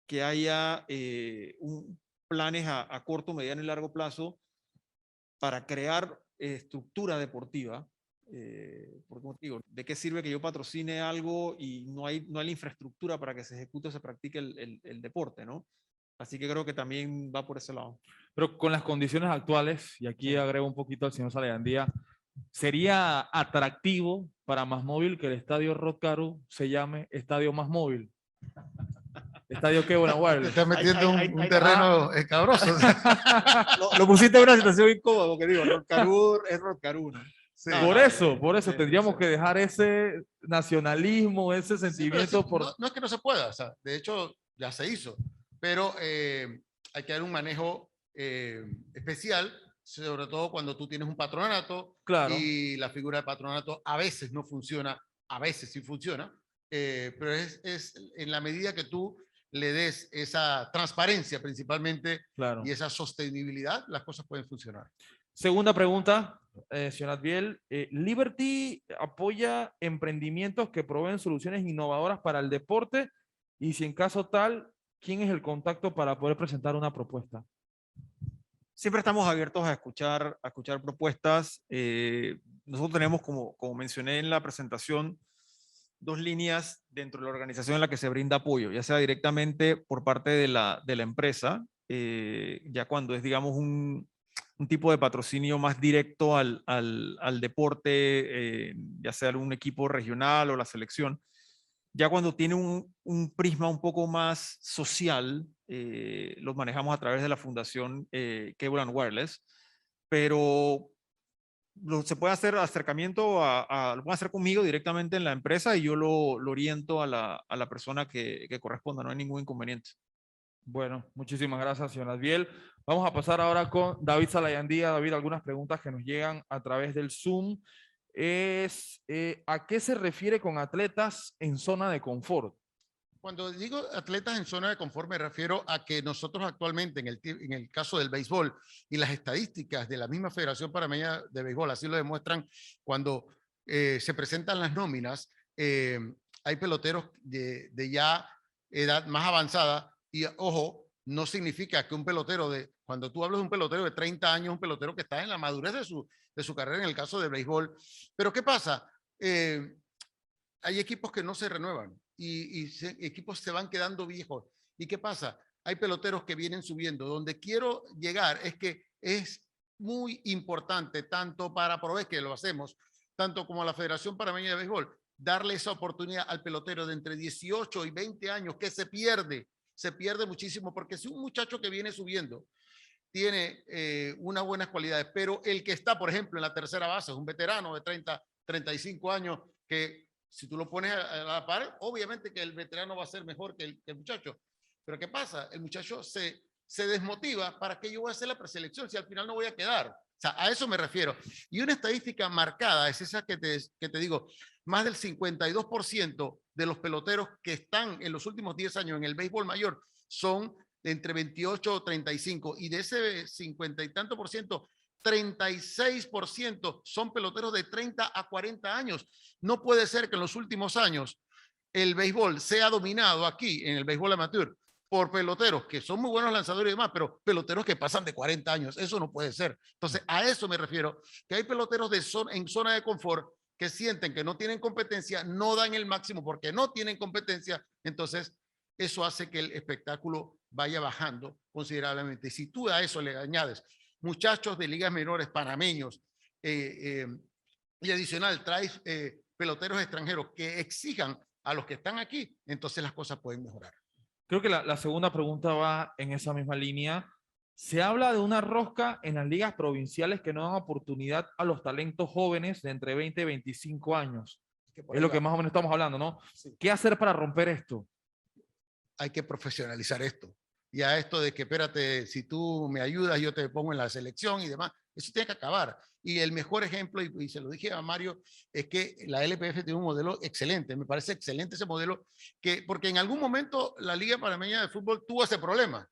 que haya planes a corto, mediano y largo plazo para crear estructura deportiva. Porque, como te digo, ¿de qué sirve que yo patrocine algo y no hay la infraestructura para que se ejecute o se practique el deporte, ¿no? Así que creo que también va por ese lado. Pero con las condiciones actuales, y aquí agrego un poquito al señor Salayandía, ¿sería atractivo para MásMóvil que el estadio Rod Caru se llame Estadio MásMóvil? ¿Estadio qué, Buena Te Wireless? estás metiendo Ahí- un ahí- terreno escabroso. Lo pusiste en una situación incómoda, porque digo, Rodcarur es Rodcarur, ¿no? Sí. No, Por eso sí, tendríamos sí. que dejar ese nacionalismo, ese Sí, pero sentimiento sí, por... no es que no se pueda, o sea, de hecho ya se hizo, pero hay que dar un manejo especial, sobre todo cuando tú tienes un patronato Claro. y la figura de patronato a veces no funciona, a veces sí funciona, pero es en la medida que tú le des esa transparencia principalmente Claro. y esa sostenibilidad, las cosas pueden funcionar. Segunda pregunta, señor Adviel. ¿Liberty apoya emprendimientos que proveen soluciones innovadoras para el deporte? Y si en caso tal, ¿quién es el contacto para poder presentar una propuesta? Siempre estamos abiertos a escuchar propuestas. Nosotros tenemos, como mencioné en la presentación, dos líneas dentro de la organización en la que se brinda apoyo, ya sea directamente por parte de la empresa, ya cuando es, digamos, un tipo de patrocinio más directo al deporte, ya sea un equipo regional o la selección. Ya cuando tiene un prisma un poco más social, los manejamos a través de la fundación Cable and Wireless, pero se puede hacer acercamiento, lo pueden hacer conmigo directamente en la empresa y yo lo oriento a la persona que corresponda, no hay ningún inconveniente. Bueno, muchísimas gracias, señor Adviel. Vamos a pasar ahora con David Salayandía. David, algunas preguntas que nos llegan a través del Zoom. ¿A qué se refiere con atletas en zona de confort? Cuando digo atletas en zona de confort, me refiero a que nosotros actualmente, en el caso del béisbol y las estadísticas de la misma Federación Panameña de Béisbol, así lo demuestran cuando se presentan las nóminas, hay peloteros de ya edad más avanzada y, ojo, no significa que un pelotero cuando tú hablas de un pelotero de 30 años, un pelotero que está en la madurez de su carrera en el caso del béisbol. Pero ¿qué pasa? Hay equipos que no se renuevan y equipos se van quedando viejos. ¿Y qué pasa? Hay peloteros que vienen subiendo. Donde quiero llegar es que es muy importante, tanto para Provés, que lo hacemos, tanto como a la Federación Panameña de Béisbol, darle esa oportunidad al pelotero de entre 18 y 20 años que se pierde muchísimo, porque si un muchacho que viene subiendo tiene unas buenas cualidades, pero el que está, por ejemplo, en la tercera base es un veterano de 30, 35 años que si tú lo pones a la par, obviamente que el veterano va a ser mejor que el muchacho. Pero ¿qué pasa? El muchacho se desmotiva. ¿Para qué yo voy a hacer la preselección si al final no voy a quedar? O sea, a eso me refiero. Y una estadística marcada es esa que te digo, más del 52% de los peloteros que están en los últimos 10 años en el béisbol mayor son de entre 28 o 35. Y de ese 50 y tanto por ciento, 36% son peloteros de 30 a 40 años. No puede ser que en los últimos años el béisbol sea dominado aquí, en el béisbol amateur, por peloteros que son muy buenos lanzadores y demás, pero peloteros que pasan de 40 años. Eso no puede ser. Entonces, a eso me refiero, que hay peloteros en zona de confort que sienten que no tienen competencia, no dan el máximo porque no tienen competencia. Entonces, eso hace que el espectáculo vaya bajando considerablemente. Y si tú a eso le añades muchachos de ligas menores panameños y adicional traes peloteros extranjeros que exijan a los que están aquí, entonces las cosas pueden mejorar. Creo que la segunda pregunta va en esa misma línea. Se habla de una rosca en las ligas provinciales que no dan oportunidad a los talentos jóvenes de entre 20 y 25 años. Es lo que más o menos estamos hablando, ¿no? Sí. ¿Qué hacer para romper esto? Hay que profesionalizar esto. y a esto de que, espérate, si tú me ayudas, yo te pongo en la selección y demás. Eso tiene que acabar. Y el mejor ejemplo, y se lo dije a Mario, es que la LPF tiene un modelo excelente. Me parece excelente ese modelo, porque en algún momento la Liga Panameña de Fútbol tuvo ese problema,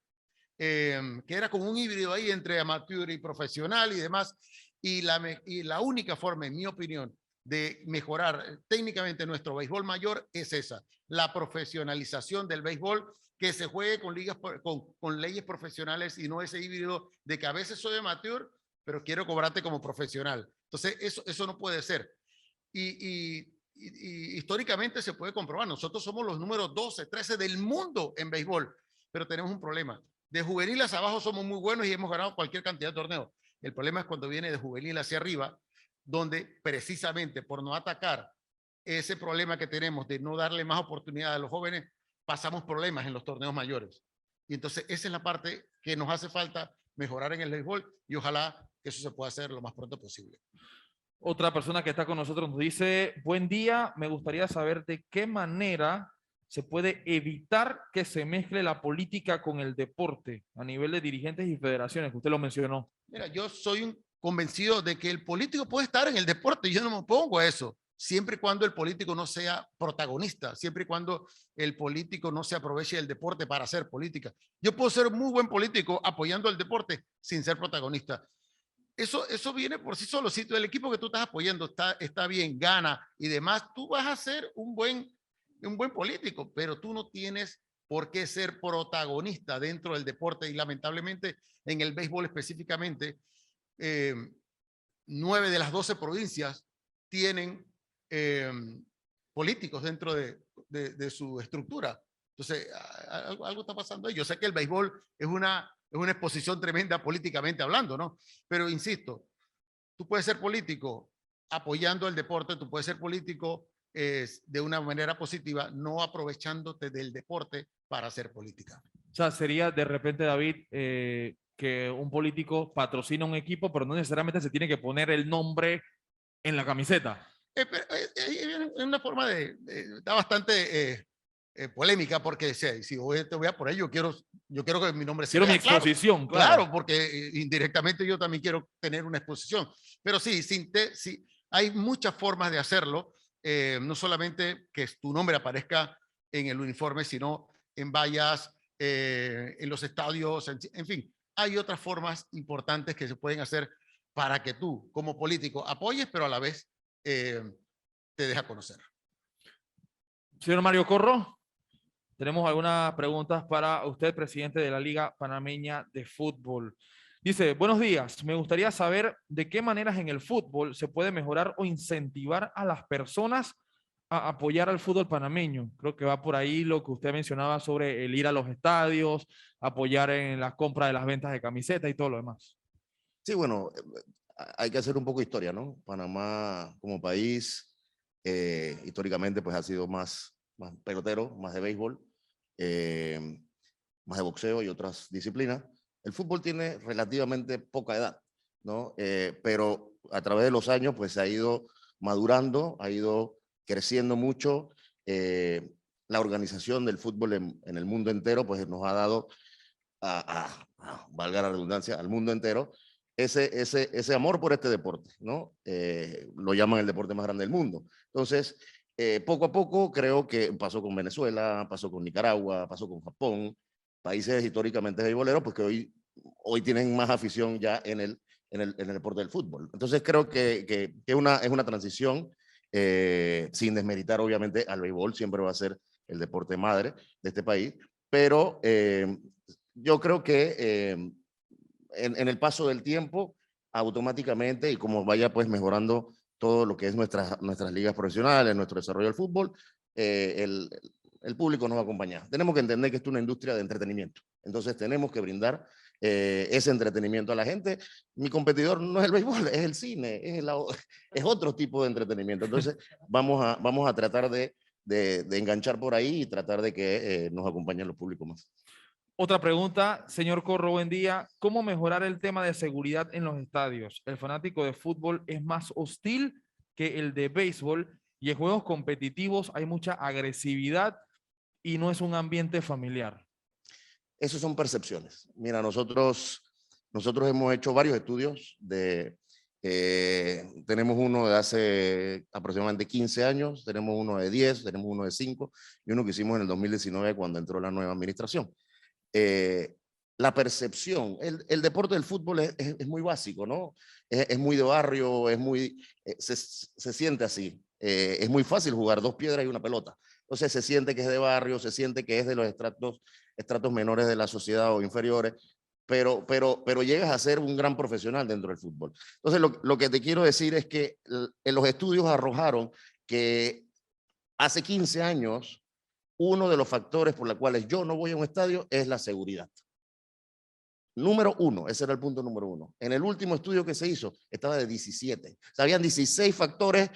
que era como un híbrido ahí entre amateur y profesional y demás. Y la única forma, en mi opinión, de mejorar técnicamente nuestro béisbol mayor es esa, la profesionalización del béisbol, que se juegue con ligas, con leyes profesionales y no ese híbrido de que a veces soy amateur, pero quiero cobrarte como profesional. Entonces, eso no puede ser. Y históricamente se puede comprobar. Nosotros somos los números 12, 13 del mundo en béisbol, pero tenemos un problema. De juveniles abajo somos muy buenos y hemos ganado cualquier cantidad de torneos. El problema es cuando viene de juvenil hacia arriba, donde precisamente por no atacar ese problema que tenemos de no darle más oportunidad a los jóvenes, pasamos problemas en los torneos mayores. Y entonces esa es la parte que nos hace falta mejorar en el béisbol y ojalá que eso se pueda hacer lo más pronto posible. Otra persona que está con nosotros nos dice, buen día, me gustaría saber de qué manera se puede evitar que se mezcle la política con el deporte a nivel de dirigentes y federaciones, que usted lo mencionó. Mira, yo soy un convencido de que el político puede estar en el deporte, yo no me opongo a eso, siempre y cuando el político no sea protagonista, siempre y cuando el político no se aproveche del deporte para hacer política. Yo puedo ser muy buen político apoyando el deporte sin ser protagonista. Eso viene por sí solo. Si el equipo que tú estás apoyando está bien, gana y demás, tú vas a ser un buen político, pero tú no tienes por qué ser protagonista dentro del deporte y lamentablemente en el béisbol específicamente, 9 de las 12 provincias tienen políticos dentro de su estructura. Entonces, algo está pasando ahí. Yo sé que el béisbol es una exposición tremenda políticamente hablando, ¿no? Pero insisto, tú puedes ser político apoyando el deporte, tú puedes ser político de una manera positiva, no aprovechándote del deporte para hacer política. O sea, sería de repente, David, que un político patrocina un equipo, pero no necesariamente se tiene que poner el nombre en la camiseta. Es una forma está bastante polémica, porque si te voy a por ahí, yo quiero que mi nombre sea. Quiero mi exposición, claro. Claro, porque indirectamente yo también quiero tener una exposición. Pero sí, hay muchas formas de hacerlo, no solamente que tu nombre aparezca en el uniforme, sino en vallas, en los estadios, en fin, hay otras formas importantes que se pueden hacer para que tú, como político, apoyes, pero a la vez te deja conocer. Señor Mario Corro, tenemos algunas preguntas para usted, presidente de la Liga Panameña de Fútbol. Dice, buenos días, me gustaría saber de qué maneras en el fútbol se puede mejorar o incentivar a las personas a apoyar al fútbol panameño. Creo que va por ahí lo que usted mencionaba sobre el ir a los estadios, apoyar en la compra de las ventas de camisetas y todo lo demás. Sí, bueno, hay que hacer un poco de historia, ¿no? Panamá como país, históricamente pues ha sido más pelotero, más de béisbol, más de boxeo y otras disciplinas. El fútbol tiene relativamente poca edad, ¿no? Pero a través de los años pues se ha ido madurando, ha ido creciendo mucho. La organización del fútbol en el mundo entero pues nos ha dado, valga la redundancia, al mundo entero, ese amor por este deporte, ¿no? Lo llaman el deporte más grande del mundo. Entonces, poco a poco creo que pasó con Venezuela, pasó con Nicaragua, pasó con Japón, países históricamente beisboleros, pues que hoy tienen más afición ya en el deporte del fútbol. Entonces creo que es una transición, sin desmeritar obviamente al béisbol, siempre va a ser el deporte madre de este país, pero yo creo que en el paso del tiempo, automáticamente, y como vaya pues mejorando todo lo que es nuestras ligas profesionales, nuestro desarrollo del fútbol, el público nos va a acompañar. Tenemos que entender que esto es una industria de entretenimiento. Entonces tenemos que brindar ese entretenimiento a la gente. Mi competidor no es el béisbol, es el cine, es otro tipo de entretenimiento. Entonces vamos a tratar de enganchar por ahí y tratar de que nos acompañen los públicos más. Otra pregunta, señor Corro, buen día. ¿Cómo mejorar el tema de seguridad en los estadios? El fanático de fútbol es más hostil que el de béisbol y en juegos competitivos hay mucha agresividad y no es un ambiente familiar. Esos son percepciones. Mira, nosotros hemos hecho varios estudios tenemos uno de hace aproximadamente 15 años, tenemos uno de 10, tenemos uno de 5 y uno que hicimos en el 2019 cuando entró la nueva administración. La percepción, el deporte del fútbol es muy básico, ¿no? Es muy de barrio, se siente así. Es muy fácil jugar 2 piedras y una pelota. Entonces se siente que es de barrio, se siente que es de los estratos menores de la sociedad o inferiores, pero llegas a ser un gran profesional dentro del fútbol. Entonces lo que te quiero decir es que en los estudios arrojaron que hace 15 años uno de los factores por los cuales yo no voy a un estadio es la seguridad. Número 1, ese era el punto número 1. En el último estudio que se hizo estaba de 17. O sea, habían 16 factores,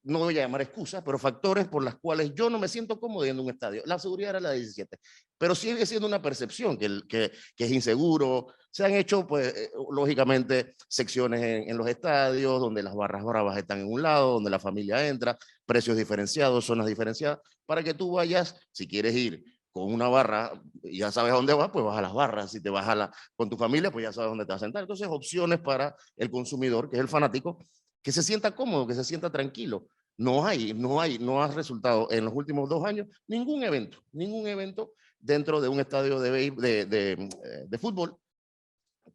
no voy a llamar excusas, pero factores por las cuales yo no me siento cómodo yendo a un estadio. La seguridad era la de 17, pero sigue siendo una percepción que es inseguro. Se han hecho, pues, lógicamente, secciones en los estadios donde las barras bravas están en un lado, donde la familia entra, precios diferenciados, zonas diferenciadas, para que tú vayas, si quieres ir con una barra, ya sabes a dónde vas, pues vas a las barras. Si te vas con tu familia, pues ya sabes dónde te vas a sentar. Entonces, opciones para el consumidor, que es el fanático, que se sienta cómodo, que se sienta tranquilo. No ha resultado en los últimos 2 años ningún evento dentro de un estadio de fútbol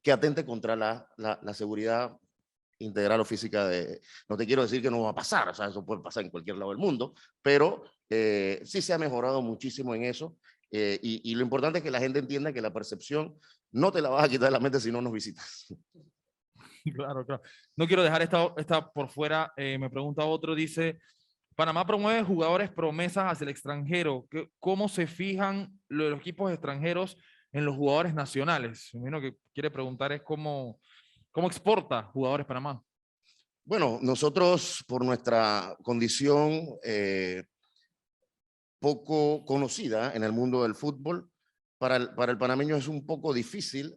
que atente contra la seguridad integral o física no te quiero decir que no va a pasar, o sea, eso puede pasar en cualquier lado del mundo, pero sí se ha mejorado muchísimo en eso, y lo importante es que la gente entienda que la percepción no te la vas a quitar de la mente si no nos visitas. Claro, claro. No quiero dejar esta por fuera. Me pregunta otro, dice, Panamá promueve jugadores promesas hacia el extranjero. ¿Cómo se fijan los equipos extranjeros en los jugadores nacionales? Me imagino que quiere preguntar es cómo exporta jugadores Panamá. Bueno, nosotros por nuestra condición poco conocida en el mundo del fútbol, para el panameño es un poco difícil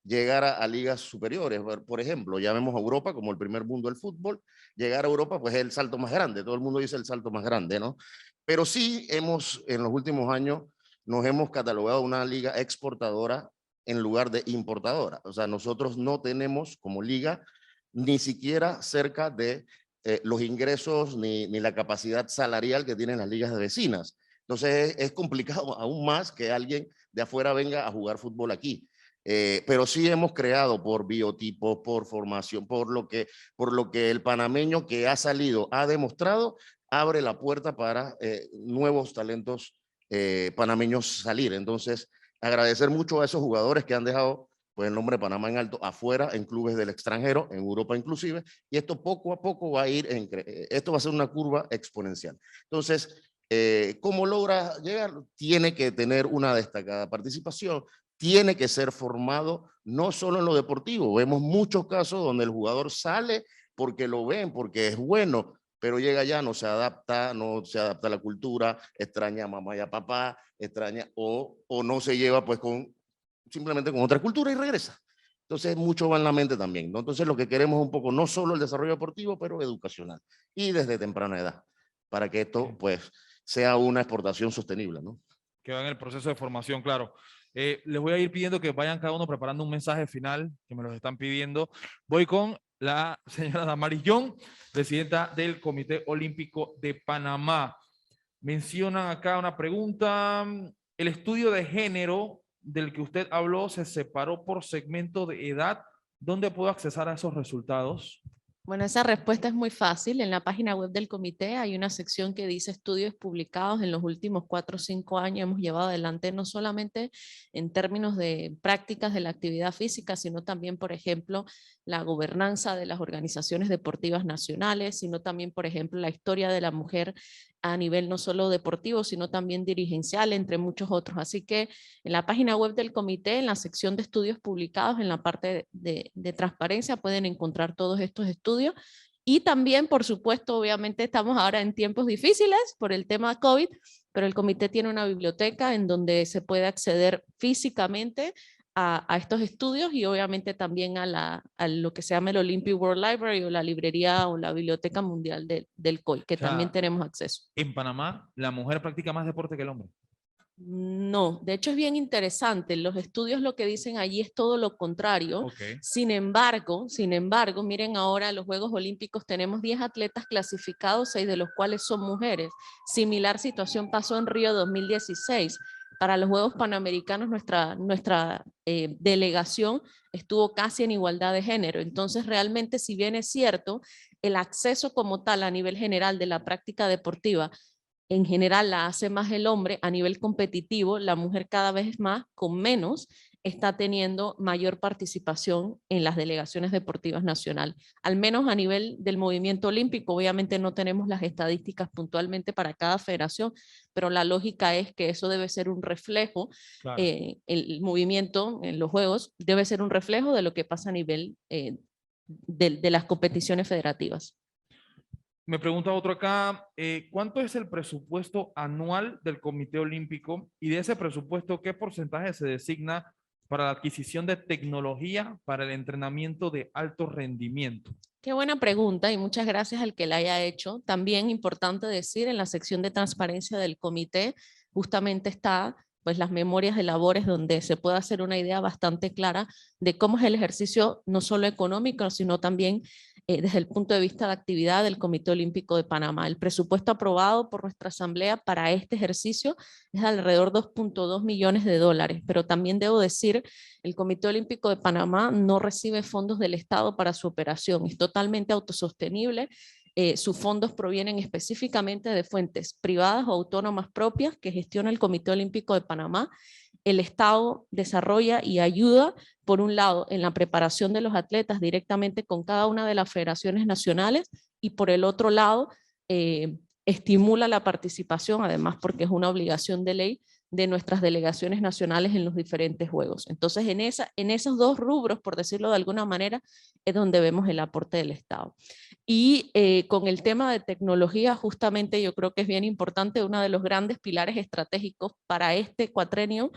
llegar a ligas superiores. Por ejemplo, ya vemos a Europa como el primer mundo del fútbol. Llegar a Europa pues es el salto más grande, todo el mundo dice el salto más grande, ¿no? Pero sí en los últimos años nos hemos catalogado una liga exportadora en lugar de importadora. O sea, nosotros no tenemos como liga ni siquiera cerca de los ingresos ni la capacidad salarial que tienen las ligas de vecinas. Entonces es complicado aún más que alguien de afuera venga a jugar fútbol aquí. Pero sí hemos creado por biotipo, por formación, por lo que el panameño que ha salido ha demostrado, abre la puerta para nuevos talentos panameños salir. Entonces, agradecer mucho a esos jugadores que han dejado pues el nombre de Panamá en alto afuera, en clubes del extranjero, en Europa inclusive, y esto poco a poco va a ir, esto va a ser una curva exponencial. Entonces, ¿cómo logra llegar? Tiene que tener una destacada participación, tiene que ser formado no solo en lo deportivo. Vemos muchos casos donde el jugador sale porque lo ven, porque es bueno, pero llega allá, no se adapta a la cultura, extraña a mamá y a papá, o no se lleva pues simplemente con otra cultura y regresa. Entonces, mucho va en la mente también, ¿no? Entonces, lo que queremos es un poco, no solo el desarrollo deportivo, pero educacional, y desde temprana edad, para que esto, pues, sea una exportación sostenible, ¿no? Que va en el proceso de formación, claro. Les voy a ir pidiendo que vayan cada uno preparando un mensaje final, que me los están pidiendo. Voy con la señora Damaris Young, presidenta del Comité Olímpico de Panamá. Mencionan acá una pregunta. El estudio de género del que usted habló se separó por segmento de edad. ¿Dónde puedo accesar a esos resultados? Bueno, esa respuesta es muy fácil. En la página web del comité hay una sección que dice estudios publicados en los últimos 4 o 5 años. Hemos llevado adelante no solamente en términos de prácticas de la actividad física, sino también, por ejemplo, la gobernanza de las organizaciones deportivas nacionales, sino también, por ejemplo, la historia de la mujer a nivel no solo deportivo, sino también dirigencial, entre muchos otros. Así que en la página web del comité, en la sección de estudios publicados, en la parte de transparencia, pueden encontrar todos estos estudios. Y también, por supuesto, obviamente estamos ahora en tiempos difíciles por el tema COVID, pero el comité tiene una biblioteca en donde se puede acceder físicamente a estos estudios y obviamente también a lo que se llama el Olympic World Library o la librería o la biblioteca mundial del COI, que también tenemos acceso. En Panamá, la mujer practica más deporte que el hombre. No, de hecho es bien interesante. Los estudios lo que dicen allí es todo lo contrario. Ok. Sin embargo, miren ahora los Juegos Olímpicos tenemos 10 atletas clasificados, 6 de los cuales son mujeres. Similar situación pasó en Río 2016. Para los Juegos Panamericanos nuestra delegación estuvo casi en igualdad de género. Entonces realmente, si bien es cierto, el acceso como tal a nivel general de la práctica deportiva en general la hace más el hombre, a nivel competitivo la mujer cada vez más, con menos, está teniendo mayor participación en las delegaciones deportivas nacionales. Al menos a nivel del movimiento olímpico, obviamente no tenemos las estadísticas puntualmente para cada federación, pero la lógica es que eso debe ser un reflejo, Claro. el movimiento en los Juegos debe ser un reflejo de lo que pasa a nivel de las competiciones federativas. Me pregunta otro acá, ¿cuánto es el presupuesto anual del Comité Olímpico? Y de ese presupuesto, ¿qué porcentaje se designa para la adquisición de tecnología para el entrenamiento de alto rendimiento? Qué buena pregunta y muchas gracias al que la haya hecho. También importante decir, en la sección de transparencia del comité justamente está pues las memorias de labores donde se puede hacer una idea bastante clara de cómo es el ejercicio no solo económico, sino también desde el punto de vista de actividad del Comité Olímpico de Panamá. El presupuesto aprobado por nuestra asamblea para este ejercicio es alrededor de 2.2 millones de dólares, pero también debo decir, el Comité Olímpico de Panamá no recibe fondos del Estado para su operación, es totalmente autosostenible. Sus fondos provienen específicamente de fuentes privadas o autónomas propias que gestiona el Comité Olímpico de Panamá. El Estado desarrolla y ayuda, por un lado, en la preparación de los atletas directamente con cada una de las federaciones nacionales y por el otro lado, estimula la participación, además porque es una obligación de ley, de nuestras delegaciones nacionales en los diferentes juegos. Entonces, en esos dos rubros, por decirlo de alguna manera, es donde vemos el aporte del Estado. Y con el tema de tecnología, justamente yo creo que es bien importante, uno de los grandes pilares estratégicos para este cuatrenio,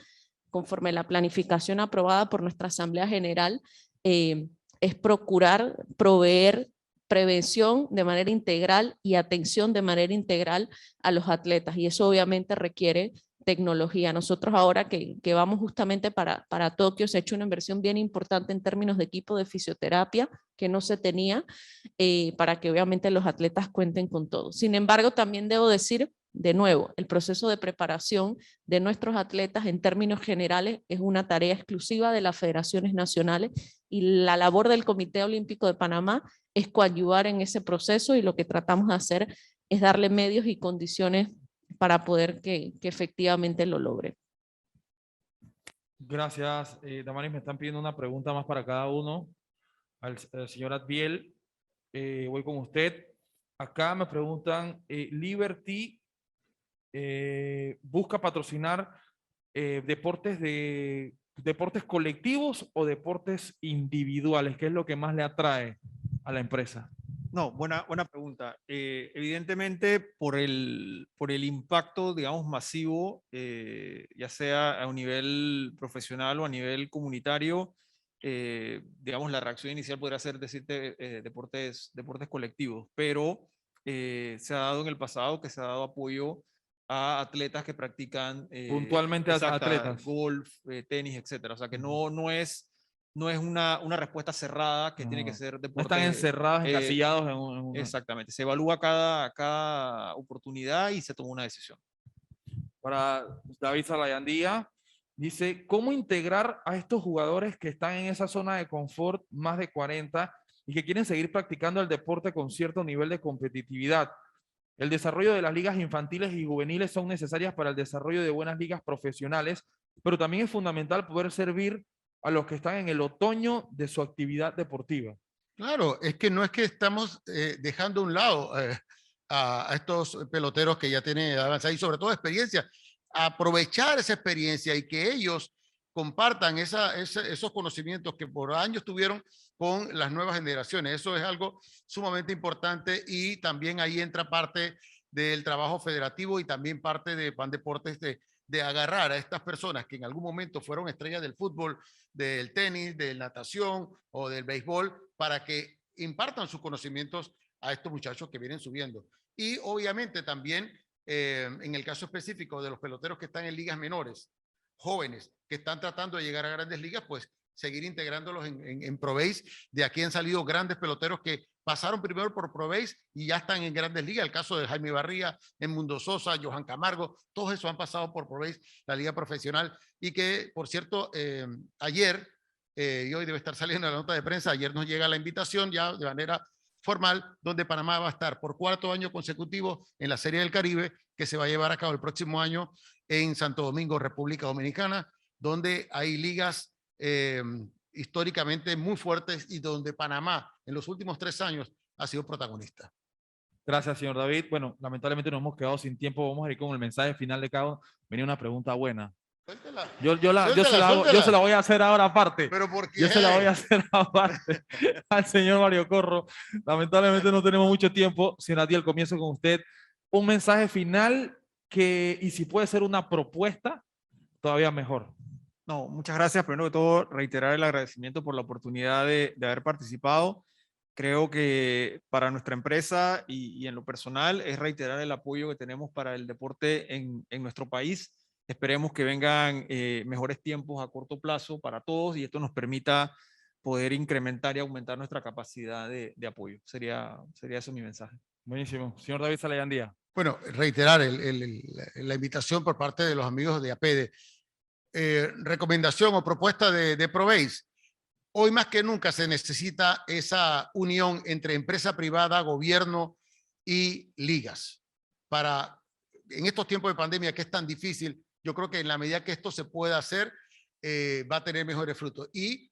conforme la planificación aprobada por nuestra Asamblea General, es procurar proveer prevención de manera integral y atención de manera integral a los atletas. Y eso obviamente requiere tecnología. Nosotros ahora que vamos justamente para Tokio, se ha hecho una inversión bien importante en términos de equipo de fisioterapia que no se tenía, para que obviamente los atletas cuenten con todo. Sin embargo, también debo decir, de nuevo, el proceso de preparación de nuestros atletas en términos generales es una tarea exclusiva de las federaciones nacionales y la labor del Comité Olímpico de Panamá es coadyuvar en ese proceso y lo que tratamos de hacer es darle medios y condiciones para poder que efectivamente lo logre. Gracias, Damaris. Me están pidiendo una pregunta más para cada uno. Al señor Adviel, voy con usted. Acá me preguntan, Liberty busca patrocinar deportes colectivos o deportes individuales. ¿Qué es lo que más le atrae a la empresa? No, buena pregunta. Evidentemente, por el impacto, digamos, masivo, ya sea a un nivel profesional o a nivel comunitario, digamos, la reacción inicial podría ser decirte deportes colectivos, pero se ha dado en el pasado que se ha dado apoyo a atletas que practican Puntualmente atletas. golf, tenis, etcétera. O sea, que no es una respuesta cerrada que tiene que ser No deporte. están encerrados, encasillados en una. Exactamente. Se evalúa cada oportunidad y se toma una decisión. Para David Salayandía, dice, ¿cómo integrar a estos jugadores que están en esa zona de confort, más de 40, y que quieren seguir practicando el deporte con cierto nivel de competitividad? El desarrollo de las ligas infantiles y juveniles son necesarias para el desarrollo de buenas ligas profesionales, pero también es fundamental poder servir a los que están en el otoño de su actividad deportiva. Claro, es que no es que estamos dejando a un lado a estos peloteros que ya tienen edad avanzada y sobre todo experiencia. Aprovechar esa experiencia y que ellos compartan esos conocimientos que por años tuvieron con las nuevas generaciones. Eso es algo sumamente importante y también ahí entra parte del trabajo federativo y también parte de Pan Deportes de agarrar a estas personas que en algún momento fueron estrellas del fútbol, del tenis, de natación o del béisbol, para que impartan sus conocimientos a estos muchachos que vienen subiendo. Y obviamente también en el caso específico de los peloteros que están en ligas menores, jóvenes, que están tratando de llegar a grandes ligas, pues seguir integrándolos en ProBase. De aquí han salido grandes peloteros que pasaron primero por ProBase y ya están en grandes ligas. El caso de Jaime Barría, Edmundo Sosa, Johan Camargo, todos esos han pasado por ProBase, la liga profesional. Y que, por cierto, ayer, y hoy debe estar saliendo la nota de prensa, ayer nos llega la invitación ya de manera formal, donde Panamá va a estar por 4º año consecutivo en la Serie del Caribe, que se va a llevar a cabo el próximo año en Santo Domingo, República Dominicana, donde hay ligas históricamente muy fuertes y donde Panamá en los últimos 3 años ha sido protagonista. Gracias, señor David. Bueno, lamentablemente nos hemos quedado sin tiempo. Vamos a ir con el mensaje final de Cabo. Venía una pregunta buena. Suéltela. Yo se la voy a hacer ahora aparte. ¿Pero por qué? Yo se la voy a hacer aparte al señor Mario Corro. Lamentablemente no tenemos mucho tiempo. Señor Adiel, comienzo con usted. Un mensaje final y si puede ser una propuesta, todavía mejor. No, muchas gracias. Primero que todo, reiterar el agradecimiento por la oportunidad de haber participado. Creo que para nuestra empresa y en lo personal es reiterar el apoyo que tenemos para el deporte en nuestro país. Esperemos que vengan mejores tiempos a corto plazo para todos y esto nos permita poder incrementar y aumentar nuestra capacidad de apoyo. Sería eso mi mensaje. Buenísimo. Señor David Salayandía. Bueno, reiterar la invitación por parte de los amigos de APEDE. Recomendación o propuesta de ProBase. Hoy más que nunca se necesita esa unión entre empresa privada, gobierno y ligas. En estos tiempos de pandemia que es tan difícil, yo creo que en la medida que esto se pueda hacer, va a tener mejores frutos. Y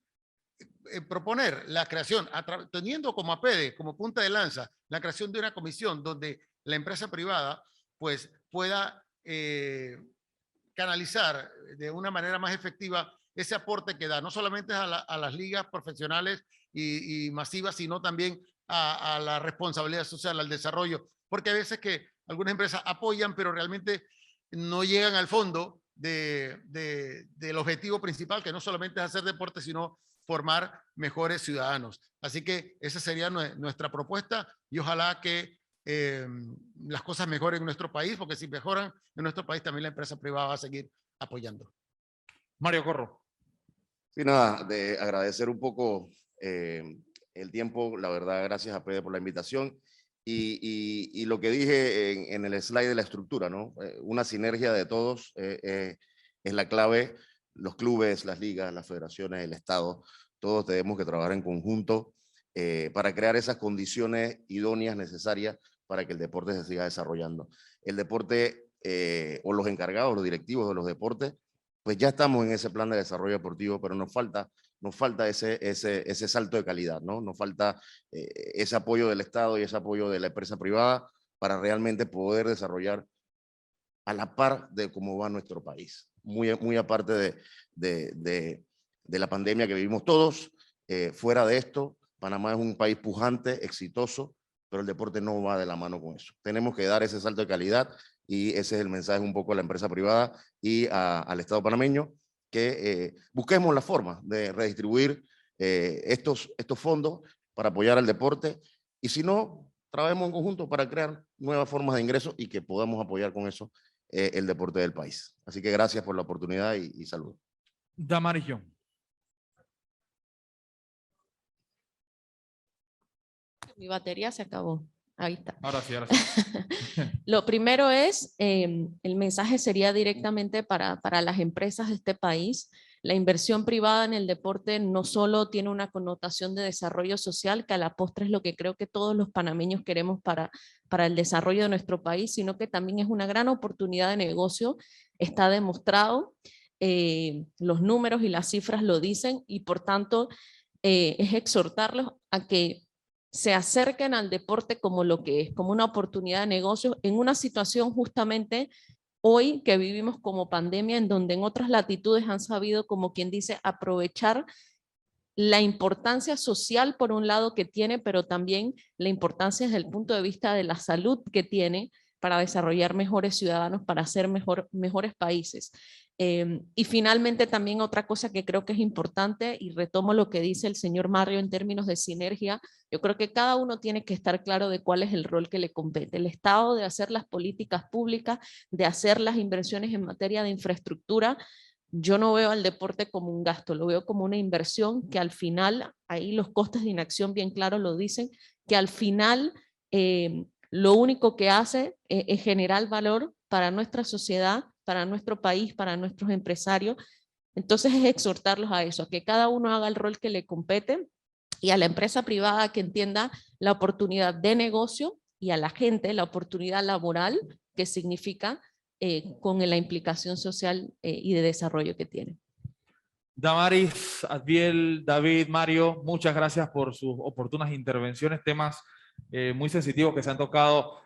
proponer la creación, teniendo como APEDE, como punta de lanza, la creación de una comisión donde la empresa privada pues pueda canalizar de una manera más efectiva ese aporte que da, no solamente a las ligas profesionales y masivas, sino también a la responsabilidad social, al desarrollo, porque a veces que algunas empresas apoyan, pero realmente no llegan al fondo del objetivo principal, que no solamente es hacer deporte, sino formar mejores ciudadanos. Así que esa sería nuestra propuesta y ojalá que las cosas mejoren en nuestro país, porque si mejoran en nuestro país, también la empresa privada va a seguir apoyando. Mario Corro. Sí, nada, de agradecer un poco el tiempo, la verdad, gracias a Pede por la invitación y lo que dije en el slide de la estructura, ¿no? Una sinergia de todos es la clave, los clubes, las ligas, las federaciones, el Estado, todos tenemos que trabajar en conjunto para crear esas condiciones idóneas necesarias para que el deporte se siga desarrollando. El deporte o los encargados, los directivos de los deportes, pues ya estamos en ese plan de desarrollo deportivo, pero nos falta ese salto de calidad, ¿no? Nos falta ese apoyo del Estado y ese apoyo de la empresa privada para realmente poder desarrollar a la par de cómo va nuestro país. Muy aparte de la pandemia que vivimos todos, fuera de esto, Panamá es un país pujante, exitoso, pero el deporte no va de la mano con eso. Tenemos que dar ese salto de calidad y ese es el mensaje un poco a la empresa privada y al Estado panameño, que busquemos la forma de redistribuir estos fondos para apoyar al deporte y si no, trabajemos en conjunto para crear nuevas formas de ingresos y que podamos apoyar con eso el deporte del país. Así que gracias por la oportunidad y salud. Damaris John. Mi batería se acabó. Ahí está. Ahora sí, ahora sí. Lo primero es, el mensaje sería directamente para las empresas de este país. La inversión privada en el deporte no solo tiene una connotación de desarrollo social, que a la postre es lo que creo que todos los panameños queremos para el desarrollo de nuestro país, sino que también es una gran oportunidad de negocio. Está demostrado, los números y las cifras lo dicen y por tanto es exhortarlos a que se acerquen al deporte como lo que es, como una oportunidad de negocio en una situación justamente hoy que vivimos como pandemia, en donde en otras latitudes han sabido, como quien dice, aprovechar la importancia social por un lado que tiene, pero también la importancia desde el punto de vista de la salud que tiene para desarrollar mejores ciudadanos, para ser mejores países. Y finalmente también otra cosa que creo que es importante, y retomo lo que dice el señor Mario en términos de sinergia, yo creo que cada uno tiene que estar claro de cuál es el rol que le compete. El Estado de hacer las políticas públicas, de hacer las inversiones en materia de infraestructura. Yo no veo al deporte como un gasto, lo veo como una inversión que al final, ahí los costes de inacción bien claro lo dicen, que al final lo único que hace es generar valor para nuestra sociedad, para nuestro país, para nuestros empresarios. Entonces es exhortarlos a eso, a que cada uno haga el rol que le compete y a la empresa privada que entienda la oportunidad de negocio y a la gente la oportunidad laboral que significa con la implicación social y de desarrollo que tiene. Damaris, Adviel, David, Mario, muchas gracias por sus oportunas intervenciones, temas muy sensitivos que se han tocado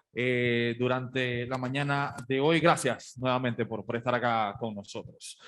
durante la mañana de hoy. Gracias nuevamente por estar acá con nosotros.